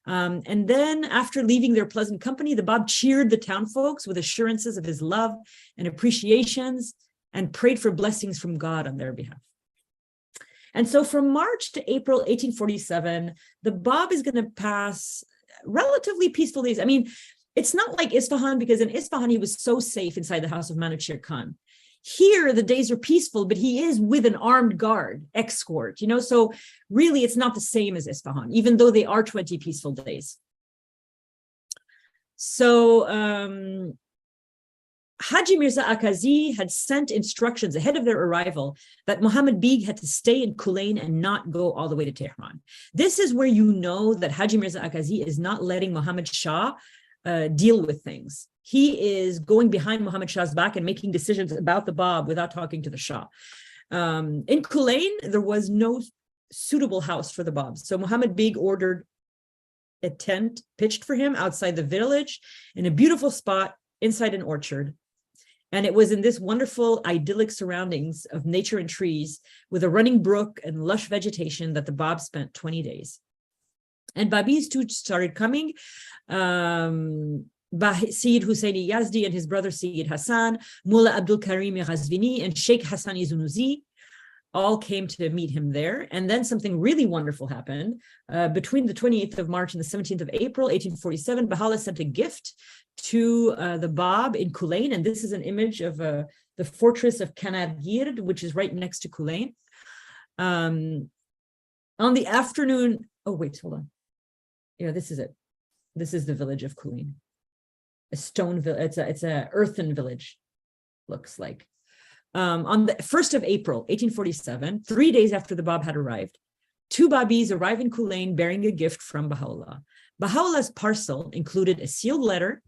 And then after leaving their pleasant company, the Bab cheered the town folks with assurances of his love and appreciations and prayed for blessings from God on their behalf. And so from March to April 1847, the Bab is going to pass relatively peaceful days. I mean, it's not like Isfahan, because in Isfahan, he was so safe inside the house of Manuchir Khan. Here, the days are peaceful, but he is with an armed guard, escort, so really it's not the same as Isfahan, even though they are 20 peaceful days. So Haji Mirza Akazi had sent instructions ahead of their arrival that Muhammad Beg had to stay in Kulain and not go all the way to Tehran. This is where you know that Haji Mirza Akazi is not letting Muhammad Shah deal with things. He is going behind Muhammad Shah's back and making decisions about the Bab without talking to the Shah. In Kulain, there was no suitable house for the Bab. So Muhammad Beg ordered a tent pitched for him outside the village in a beautiful spot inside an orchard. And it was in this wonderful idyllic surroundings of nature and trees with a running brook and lush vegetation that the Bab spent 20 days. And Babis too started coming. Sayyid Husseini Yazdi and his brother Sayyid Hassan, Mullah Abdul Karim Ghazvini, and Sheikh Hassan Zunuzi all came to meet him there. And then something really wonderful happened. Between the 28th of March and the 17th of April, 1847, Baha'u'llah sent a gift to the Bab in Kulain. And this is an image of the fortress of Kanargird, which is right next to Kulain. On the afternoon, oh, wait, hold on. Yeah, this is it. This is the village of Kulain. A stone village, it's a earthen village, looks like. On the 1st of April, 1847, 3 days after the Bab had arrived, two Babis arrive in Kulain bearing a gift from Baha'u'llah. Baha'u'llah's parcel included a sealed letter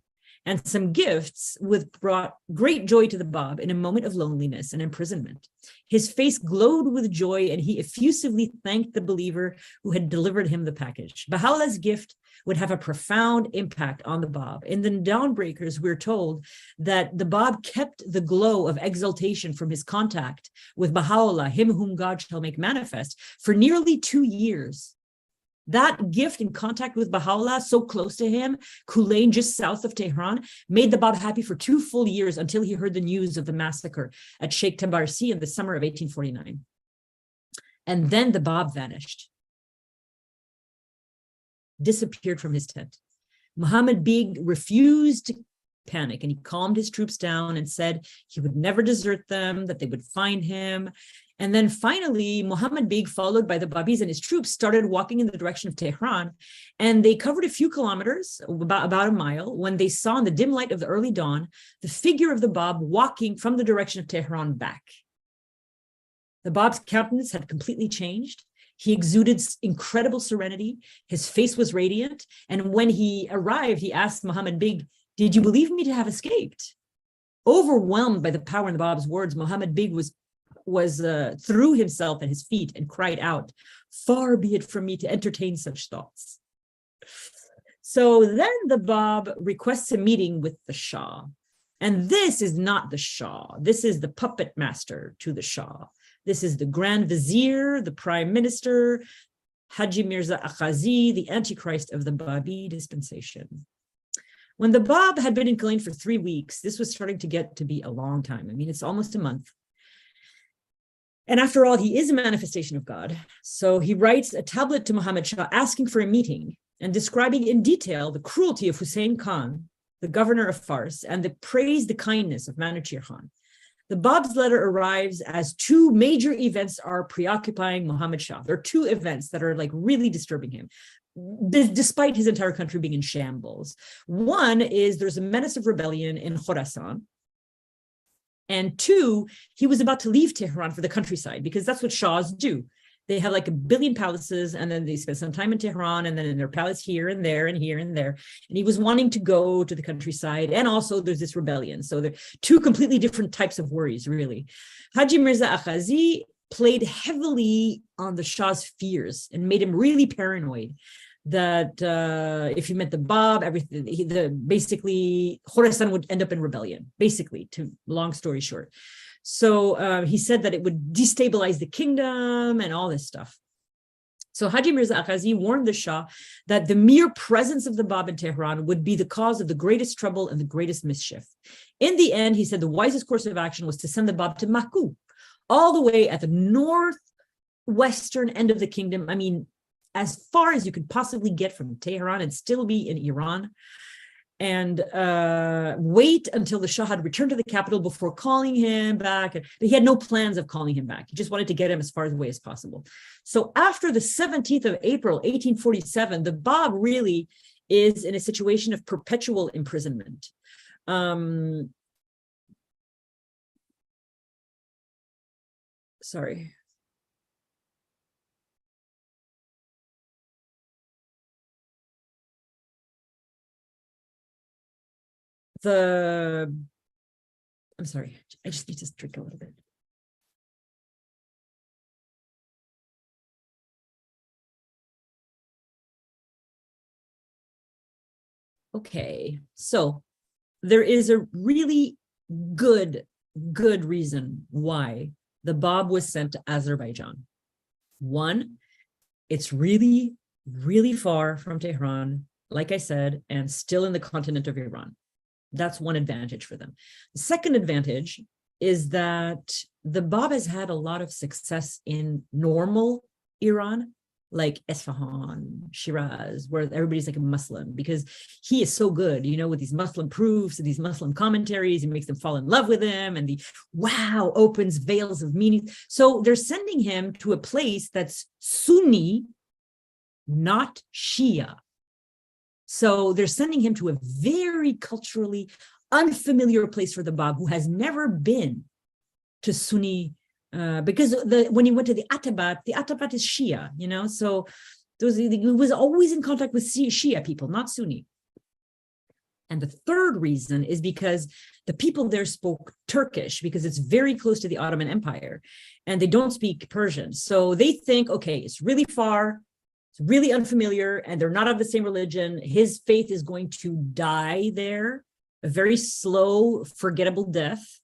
and some gifts which brought great joy to the Bab in a moment of loneliness and imprisonment. His face glowed with joy, and he effusively thanked the believer who had delivered him the package. Baha'u'llah's gift would have a profound impact on the Bab. In the Dawnbreakers, we're told that the Bab kept the glow of exaltation from his contact with Baha'u'llah, him whom God shall make manifest, for nearly 2 years. That gift in contact with Baha'u'llah, so close to him, Kulain, just south of Tehran, made the Bab happy for 2 full years until he heard the news of the massacre at Sheikh Tabarsi in the summer of 1849. And then the Bab vanished, disappeared from his tent. Muhammad Beg refused to panic, and he calmed his troops down and said he would never desert them, that they would find him. And then finally, Muhammad Beg, followed by the Babis and his troops, started walking in the direction of Tehran. And they covered a few kilometers, about a mile, when they saw in the dim light of the early dawn, the figure of the Bab walking from the direction of Tehran back. The Bab's countenance had completely changed. He exuded incredible serenity. His face was radiant. And when he arrived, he asked Muhammad Beg, "Did you believe me to have escaped?" Overwhelmed by the power in the Bab's words, Muhammad Beg threw himself at his feet and cried out, "Far be it from me to entertain such thoughts." So then the Bab requests a meeting with the Shah. And this is not the Shah. This is the puppet master to the Shah. This is the Grand Vizier, the Prime Minister, Haji Mirza Akazi, the Antichrist of the Babi dispensation. When the Bab had been in Kulain for 3 weeks, this was starting to get to be a long time. I mean, it's almost a month. And after all, he is a manifestation of God. So he writes a tablet to Muhammad Shah asking for a meeting and describing in detail the cruelty of Hussein Khan, the governor of Fars, and the kindness of Manuchir Khan. The Bab's letter arrives as 2 major events are preoccupying Muhammad Shah. There are 2 events that are like really disturbing him, despite his entire country being in shambles. One is there's a menace of rebellion in Khorasan. And 2, he was about to leave Tehran for the countryside, because that's what Shahs do. They have like 1 billion palaces, and then they spend some time in Tehran, and then in their palace here and there and here and there. And he was wanting to go to the countryside. And also there's this rebellion. So they're 2 completely different types of worries, really. Haji Mirza Akazi played heavily on the Shah's fears and made him really paranoid that if he met the Bab, basically Khorasan would end up in rebellion, basically, to long story short. So he said that it would destabilize the kingdom and all this stuff. So Haji Mirza Akazi warned the Shah that the mere presence of the Bab in Tehran would be the cause of the greatest trouble and the greatest mischief. In the end, he said the wisest course of action was to send the Bab to Maku, all the way at the northwestern end of the kingdom. I mean, as far as you could possibly get from Tehran and still be in Iran. and wait until the Shah had returned to the capital before calling him back. He had no plans of calling him back. He just wanted to get him as far away as possible. So after the 17th of April, 1847, the Bab really is in a situation of perpetual imprisonment. Sorry. I'm sorry, I just need to drink a little bit. Okay, so there is a really good reason why the Bab was sent to Azerbaijan. One, it's really, really far from Tehran, like I said, and still in the continent of Iran. That's one advantage for them. The second advantage is that the Bab has had a lot of success in normal Iran, like Isfahan, Shiraz, where everybody's like a Muslim, because he is so good, you know, with these Muslim proofs and these Muslim commentaries, he makes them fall in love with him, and the wow opens veils of meaning. So they're sending him to a place that's Sunni, not Shia. So they're sending him to a very culturally unfamiliar place for the Bab, who has never been to Sunni, because when he went to the Atabat is Shia, you know, so he was always in contact with Shia people, not Sunni. And the third reason is because the people there spoke Turkish, because it's very close to the Ottoman Empire, and they don't speak Persian. So they think, okay, it's really far, it's really unfamiliar, and they're not of the same religion. His faith is going to die there, a very slow, forgettable death.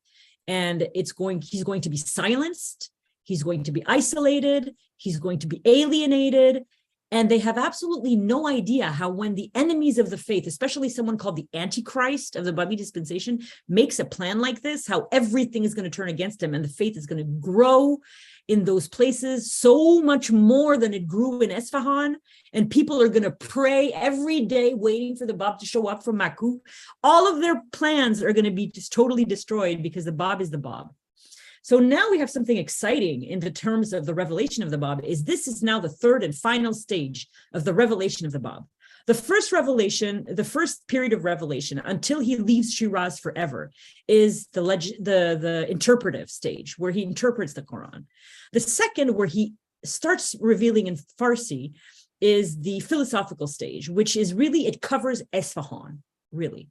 And he's going to be silenced. He's going to be isolated. He's going to be alienated. And they have absolutely no idea how, when the enemies of the faith, especially someone called the Antichrist of the Babi dispensation, makes a plan like this, how everything is going to turn against him, and the faith is going to grow in those places so much more than it grew in Esfahan. And people are going to pray every day, waiting for the Bab to show up from Maku. All of their plans are going to be just totally destroyed, because the Bab is the Bab. So now we have something exciting in the terms of the revelation of the Bab. This is now the third and final stage of the revelation of the Bab. The first revelation, the first period of revelation until he leaves Shiraz forever, is the interpretive stage, where he interprets the Quran. The second, where he starts revealing in Farsi, is the philosophical stage, which is really, it covers Esfahan, really.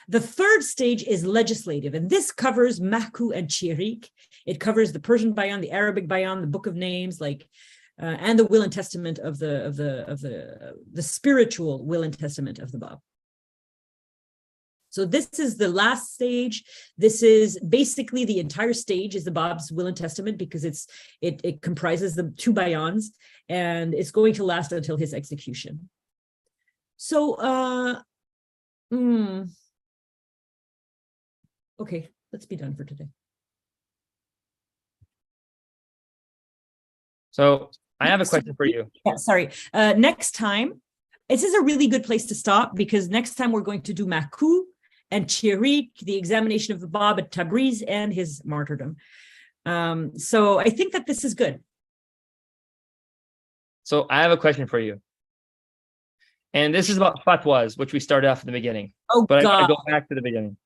The third stage is legislative, and this covers Mahku and Chirik. It covers the Persian Bayan, the Arabic Bayan, the Book of Names, and the will and testament of the spiritual will and testament of the Bab. So this is the last stage. This is basically the entire stage is the Bab's will and testament, because it comprises the two Bayans, and it's going to last until his execution. So, okay, let's be done for today. So I have a question for you. Yeah, sorry. Next time, this is a really good place to stop, because next time we're going to do Maku and Chirik, the examination of the Bab at Tabriz, and his martyrdom. So I think that this is good. So I have a question for you. And this is about fatwas, which we started off in the beginning. Oh, but God. I want to go back to the beginning.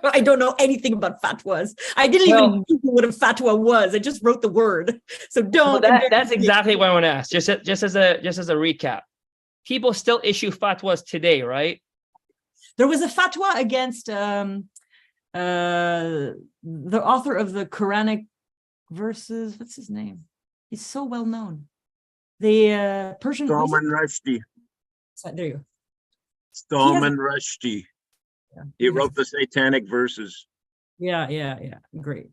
I don't know anything about fatwas. I didn't even know what a fatwa was. I just wrote the word. So don't. Well, that's exactly what I want to ask. Just as a recap, people still issue fatwas today, right? There was a fatwa against the author of the Quranic verses. What's his name? He's so well known. The Persian. Salman Rushdie. There you go. Salman Rushdie. Yeah. He wrote the satanic verses. Yeah. Great.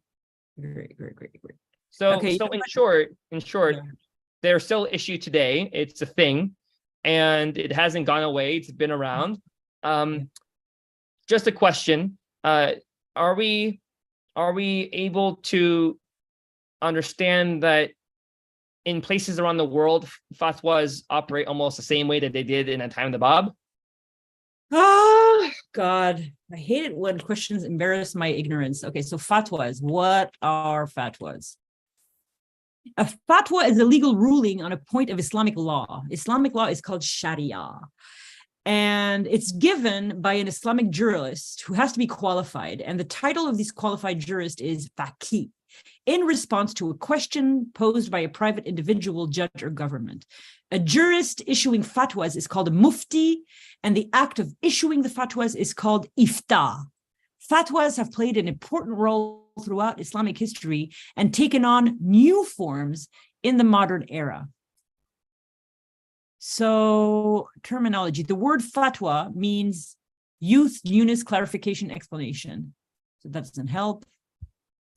So in short, yeah, they're still issued today. It's a thing, and it hasn't gone away. It's been around. Just a question: are we able to understand that in places around the world, fatwas operate almost the same way that they did in the time of the Bab? God, I hate it when questions embarrass my ignorance. Okay, so fatwas. What are fatwas? A fatwa is a legal ruling on a point of Islamic law. Islamic law is called Sharia. And it's given by an Islamic jurist who has to be qualified. And the title of this qualified jurist is faqih, in response to a question posed by a private individual, judge, or government. A jurist issuing fatwas is called a mufti, and the act of issuing the fatwas is called ifta. Fatwas have played an important role throughout Islamic history and taken on new forms in the modern era. So, terminology. The word fatwa means youth, newness, clarification, explanation. So that doesn't help.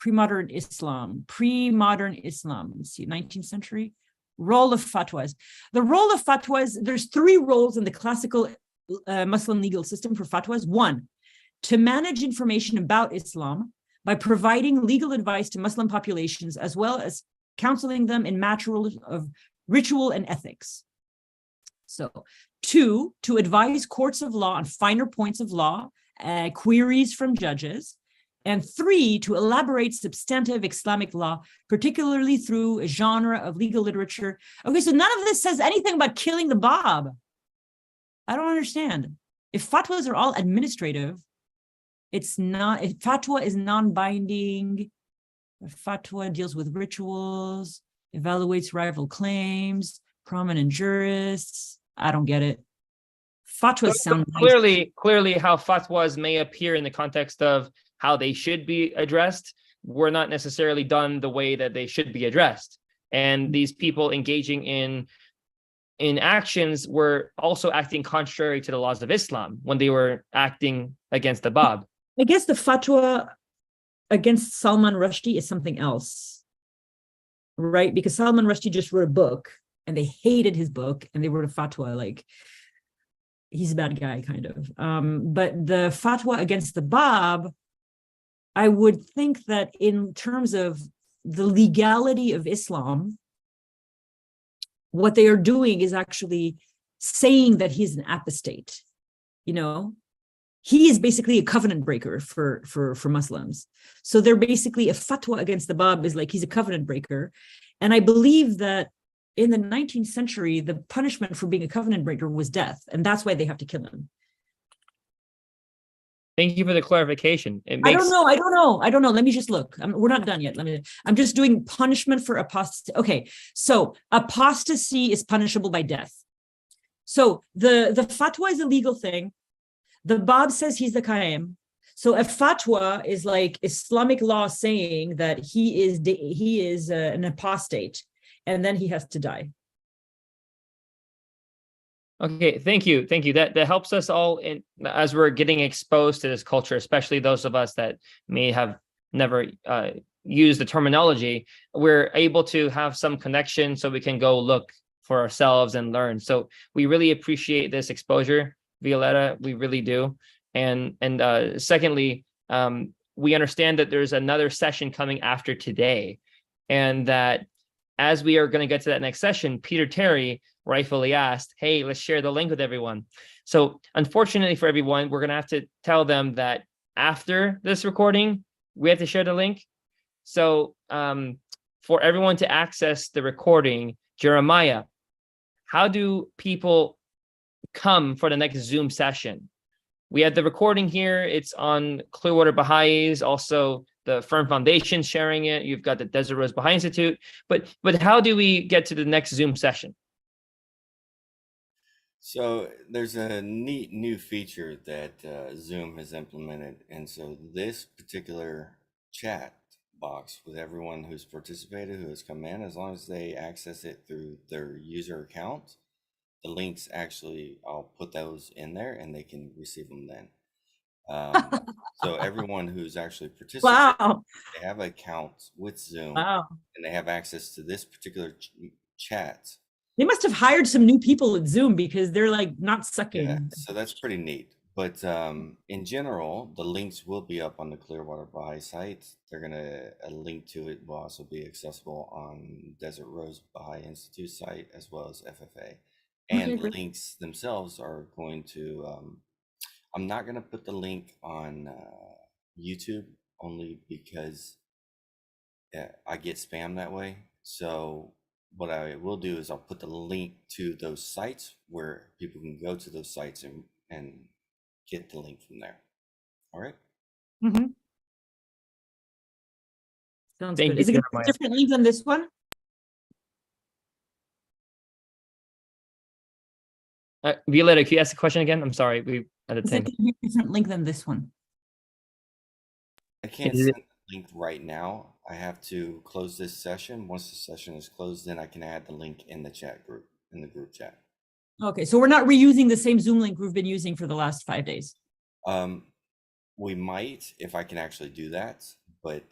Pre-modern Islam. Let's see, 19th century. Role of fatwas. The role of fatwas, there's three roles in the classical Muslim legal system for fatwas. One, to manage information about Islam by providing legal advice to Muslim populations, as well as counseling them in matters of ritual and ethics. So, two, to advise courts of law on finer points of law, queries from judges. And three, to elaborate substantive Islamic law, particularly through a genre of legal literature. Okay, so none of this says anything about killing the Bab. I don't understand. If fatwas are all administrative, it's not, if fatwa is non-binding, fatwa deals with rituals, evaluates rival claims, prominent jurists. I don't get it. Fatwas sound nice. Clearly how fatwas may appear in the context of how they should be addressed were not necessarily done the way that they should be addressed. And these people engaging in actions were also acting contrary to the laws of Islam when they were acting against the Bab. I guess the fatwa against Salman Rushdie is something else, right? Because Salman Rushdie just wrote a book and they hated his book and they wrote a fatwa like he's a bad guy, kind of. But the fatwa against the Bab, I would think that in terms of the legality of Islam, what they are doing is actually saying that he's an apostate. You know, he is basically a covenant breaker for Muslims. So they're basically, a fatwa against the Bab is like he's a covenant breaker. And I believe that in the 19th century, the punishment for being a covenant breaker was death. And that's why they have to kill him. Thank you for the clarification. I don't know. Let me just look. We're not done yet. I'm just doing punishment for apostasy. Okay, so apostasy is punishable by death. So the fatwa is a legal thing. The Bab says he's the Qaim. So a fatwa is like Islamic law saying that he is an apostate, and then he has to die. Okay, thank you. That helps us all in as we're getting exposed to this culture, especially those of us that may have never used the terminology. We're able to have some connection so we can go look for ourselves and learn. So we really appreciate this exposure, Violetta. We really do. And secondly, we understand that there's another session coming after today, and that as we are going to get to that next session, Peter Terry rightfully asked, hey, let's share the link with everyone. So unfortunately for everyone, we're going to have to tell them that after this recording, we have to share the link. So for everyone to access the recording, Jeremiah, how do people come for the next Zoom session? We have the recording here. It's on Clearwater Baha'is, also the Firm Foundation sharing it. You've got the Desert Rose Baha'i Institute. But how do we get to the next Zoom session? So there's a neat new feature that Zoom has implemented. And so this particular chat box with everyone who's participated, who has come in, as long as they access it through their user account, the links actually, I'll put those in there and they can receive them then. So everyone who's actually participated, Wow. they have an account with Zoom, Wow. and they have access to this particular chat. They must have hired some new people at Zoom because they're like not sucking. Yeah, so that's pretty neat. But in general, the links will be up on the Clearwater Baha'i site. They're gonna, a link to it will also be accessible on Desert Rose Baha'i Institute site as well as FFA. And Okay, the great. links themselves are going to I'm not going to put the link on YouTube only because I get spam that way. So what I will do is I'll put the link to those sites where people can go to those sites and get the link from there. All right. Mm-hmm. Sounds Thank good. you, Is it going to be Jeremiah. a different link than this one? Violetta, can you ask the question again? I'm sorry, we had a Is it thing. going to be a different link than this one? I can't Is send it- the link right now. I have to close this session. Once the session is closed, then I can add the link in the chat group, in the group chat. Okay, so we're not reusing the same Zoom link we've been using for the last 5 days. We might, if I can actually do that, but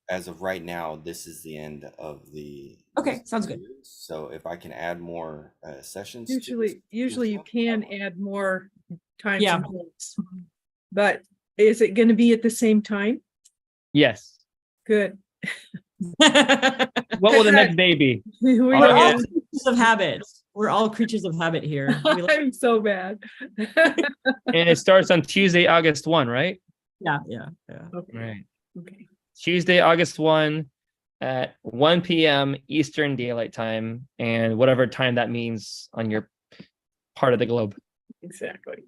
as of right now, this is the end of the. Okay, sounds good. So if I can add more sessions. Usually you can add more times Yeah. and dates. But is it going to be at the same time? Yes. Good. What will the next day be? We We're Oh, all yeah. creatures of habit. We're all creatures of habit here. We like- I'm so bad. And it starts on Tuesday, August 1, right? yeah. Okay. Right. Okay. Tuesday, August 1 at 1 p.m. Eastern Daylight Time, and whatever time that means on your part of the globe. Exactly.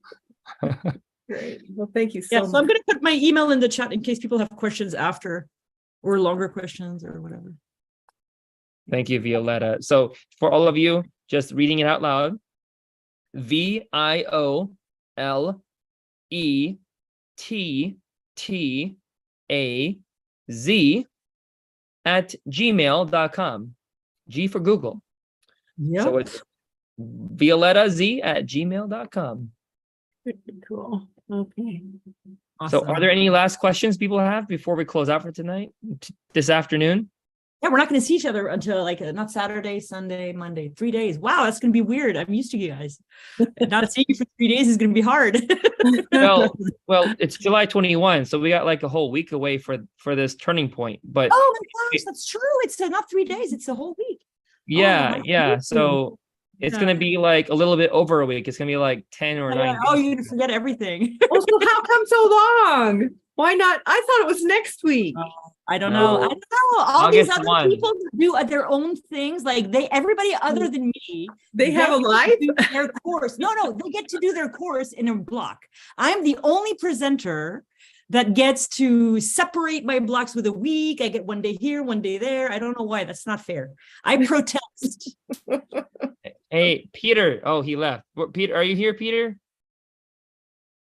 Great. Well, thank you Yeah, so so much. I'm going to put my email in the chat in case people have questions after or longer questions or whatever. Thank you, Violetta. So for all of you, just reading it out loud. VIOLETTAZ@gmail.com. G for Google. Yeah. So it's ViolettaZ@gmail.com. Cool. Okay. So are there any last questions people have before we close out for tonight, this afternoon? Yeah, we're not going to see each other until like not Saturday, Sunday, Monday, 3 days. Wow, that's going to be weird. I'm used to you guys. Not seeing you for 3 days is going to be hard. Well, it's July 21, so we got like a whole week away for this turning point. But Oh my gosh, that's true. It's not 3 days, it's the whole week. yeah, my yeah. goodness. So it's gonna be like a little bit over a week. It's gonna be like 10 or 9 Oh, days. you're going to forget everything. Also, how come so long? Why not? I thought it was next week. I don't No. know. I don't know. All August these other 1. people do their own things. Like everybody other than me, They have a get to life? do their course. No, they get to do their course in a block. I'm the only presenter that gets to separate my blocks with a week. I get 1 day here, 1 day there. I don't know why. That's not fair. I protest. Hey, Peter. Oh, he left. Peter, are you here, Peter?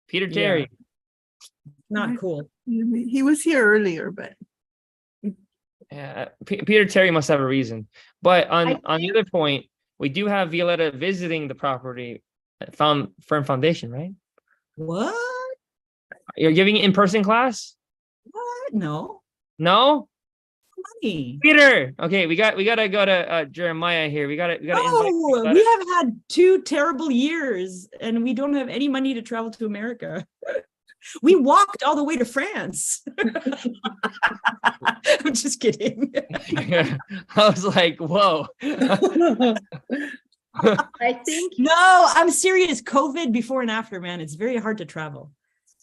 Peter Terry. Not cool. He was here earlier, but Yeah, Peter Terry must have a reason. But on the other point, we do have Violetta visiting the property at Fern Foundation, right? What? You're giving in-person class? What? No. No? Money. Peter. Okay, we gotta go to Jeremiah here. We gotta invite Oh, Violetta. we have had 2 terrible years and we don't have any money to travel to America. We walked all the way to France. I'm just kidding. I was like, whoa. I think No, I'm serious. COVID before and after, man. It's very hard to travel.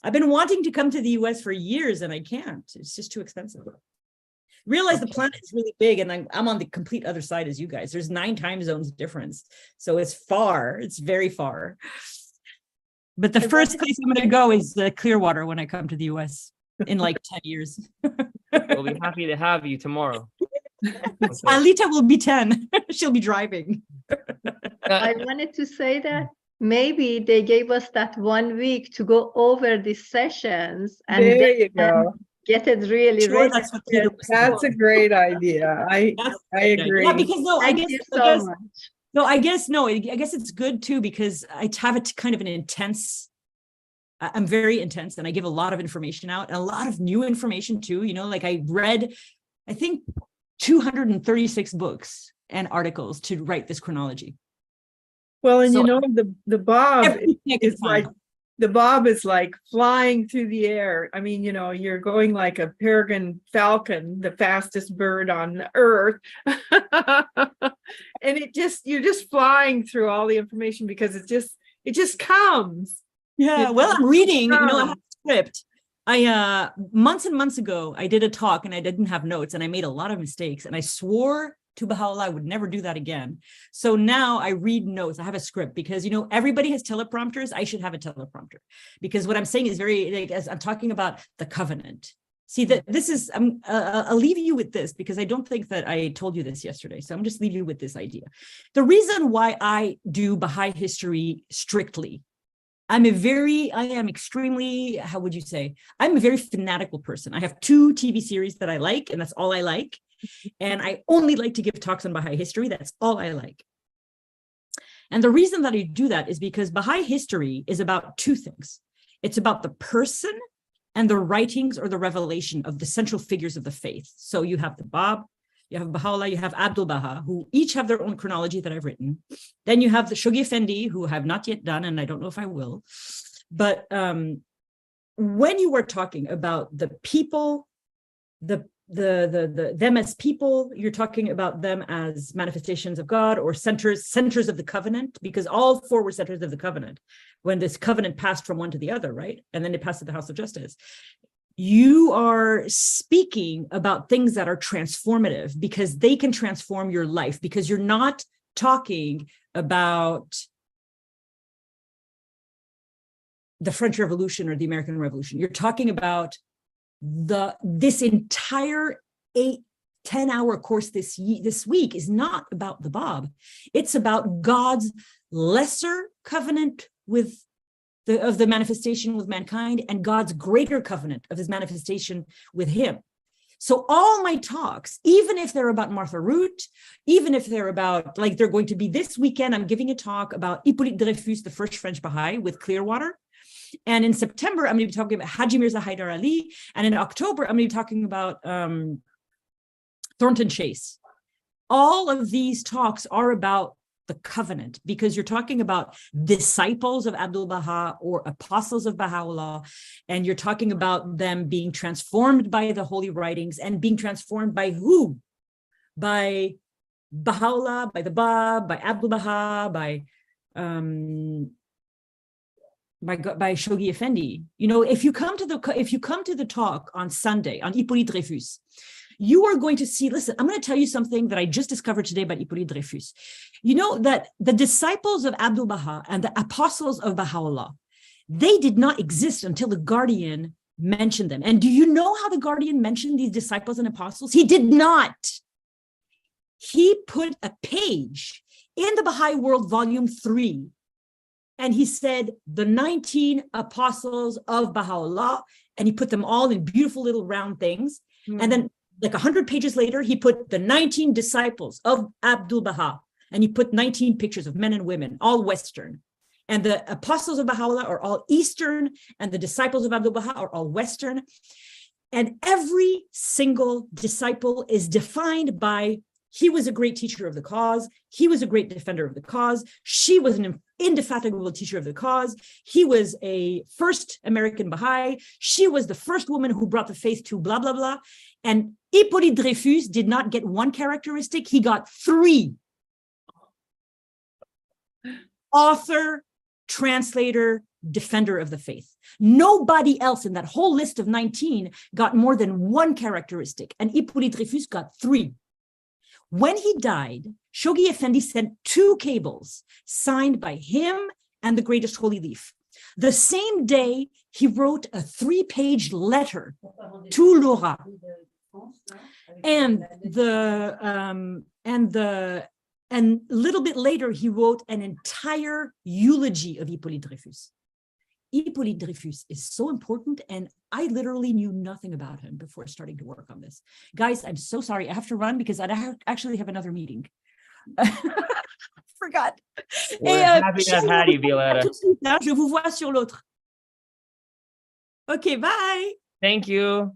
I've been wanting to come to the US for years and I can't. It's just too expensive. Realize the planet is really big and I'm on the complete other side as you guys. There's 9 time zones difference. So it's far. It's very far. But the first place I'm going to go is Clearwater when I come to the US in like 10 years. We'll be happy to have you tomorrow. Okay. Alita will be 10. She'll be driving. I wanted to say that maybe they gave us that 1 week to go over these sessions and there you then go. get it really Sure, ready. that's what Peter was That's a saying. great idea. I agree. Yeah, because no, I Thank guess you I so guess- much. No, I guess it's good too, because I have a kind of an intense, I'm very intense and I give a lot of information out and a lot of new information too. You know, like I read, I think 236 books and articles to write this chronology. Well, and So- you know, the Bob Everything I can is like, find. the Bob is like flying through the air. I mean, you know, you're going like a peregrine falcon, the fastest bird on earth. And you're just flying through all the information because it just comes. Yeah, well, I'm reading, I have a script. I months and months ago, I did a talk and I didn't have notes and I made a lot of mistakes and I swore to Baha'u'llah I would never do that again. So now I read notes. I have a script because, everybody has teleprompters. I should have a teleprompter because what I'm saying is very, as I'm talking about the covenant. See that this is, I'll leave you with this because I don't think that I told you this yesterday. So I'm just leaving you with this idea. The reason why I do Baha'i history strictly, I am extremely, how would you say? I'm a very fanatical person. I have 2 TV series that I like, and that's all I like. And I only like to give talks on Baha'i history. That's all I like. And the reason that I do that is because Baha'i history is about 2 things. It's about the person and the writings or the revelation of the central figures of the faith. So you have the Bab, you have Baha'u'llah, you have Abdul Baha, who each have their own chronology that I've written. Then you have the Shoghi Effendi, who I have not yet done, and I don't know if I will. But when you were talking about the people, them as people, you're talking about them as manifestations of God or centers of the covenant, because all 4 were centers of the covenant when this covenant passed from one to the other, right? And then it passed to the House of Justice. You are speaking about things that are transformative because they can transform your life, because you're not talking about the French Revolution or the American Revolution. You're talking about this entire 8-10-hour course this week is not about the Bab. It's about God's lesser covenant of the manifestation with mankind and God's greater covenant of his manifestation with him. So all my talks, even if they're about Martha Root, even if they're about, like they're going to be this weekend, I'm giving a talk about Hippolyte Dreyfus, the first French Baha'i with Clearwater. And in September, I'm going to be talking about Haji Mirza Haidar Ali. And in October, I'm going to be talking about Thornton Chase. All of these talks are about the covenant, because you're talking about disciples of Abdul Baha or apostles of Baha'u'llah, and you're talking about them being transformed by the holy writings, and being transformed by who? By Baha'u'llah, by the Bab, by Abdul Baha, by Shoghi Effendi. If you come to the talk on Sunday on Hippolyte Dreyfus, you are going to see, listen, I'm going to tell you something that I just discovered today about Hippolyte Dreyfus. You know that the disciples of Abdul Baha and the apostles of Baha'u'llah, they did not exist until the Guardian mentioned them. And do you know how the Guardian mentioned these disciples and apostles? He did not. He put a page in the Baha'i World, Volume 3, and he said, the 19 apostles of Baha'u'llah, and he put them all in beautiful little round things. And then like 100 pages later, he put the 19 disciples of Abdul Baha, and he put 19 pictures of men and women, all Western. And the apostles of Baha'u'llah are all Eastern, and the disciples of Abdul Baha are all Western. And every single disciple is defined by, he was a great teacher of the cause, he was a great defender of the cause, she was an indefatigable teacher of the cause, he was a first American Baha'i, she was the first woman who brought the faith to blah, blah, blah. And Hippolyte Dreyfus did not get 1 characteristic, he got 3. Author, translator, defender of the faith. Nobody else in that whole list of 19 got more than 1 characteristic, and Hippolyte Dreyfus got 3. When he died, Shoghi Effendi sent 2 cables signed by him and the greatest holy leaf. The same day, he wrote a 3-page letter to Laura. And a little bit later, he wrote an entire eulogy of Hippolyte Dreyfus. Hippolyte Dreyfus is so important, and I literally knew nothing about him before starting to work on this. Guys, I'm so sorry. I have to run because I actually have another meeting. Forgot. We're happy to have had you, Violetta. Je vous vois sur l'autre. Okay, bye. Thank you.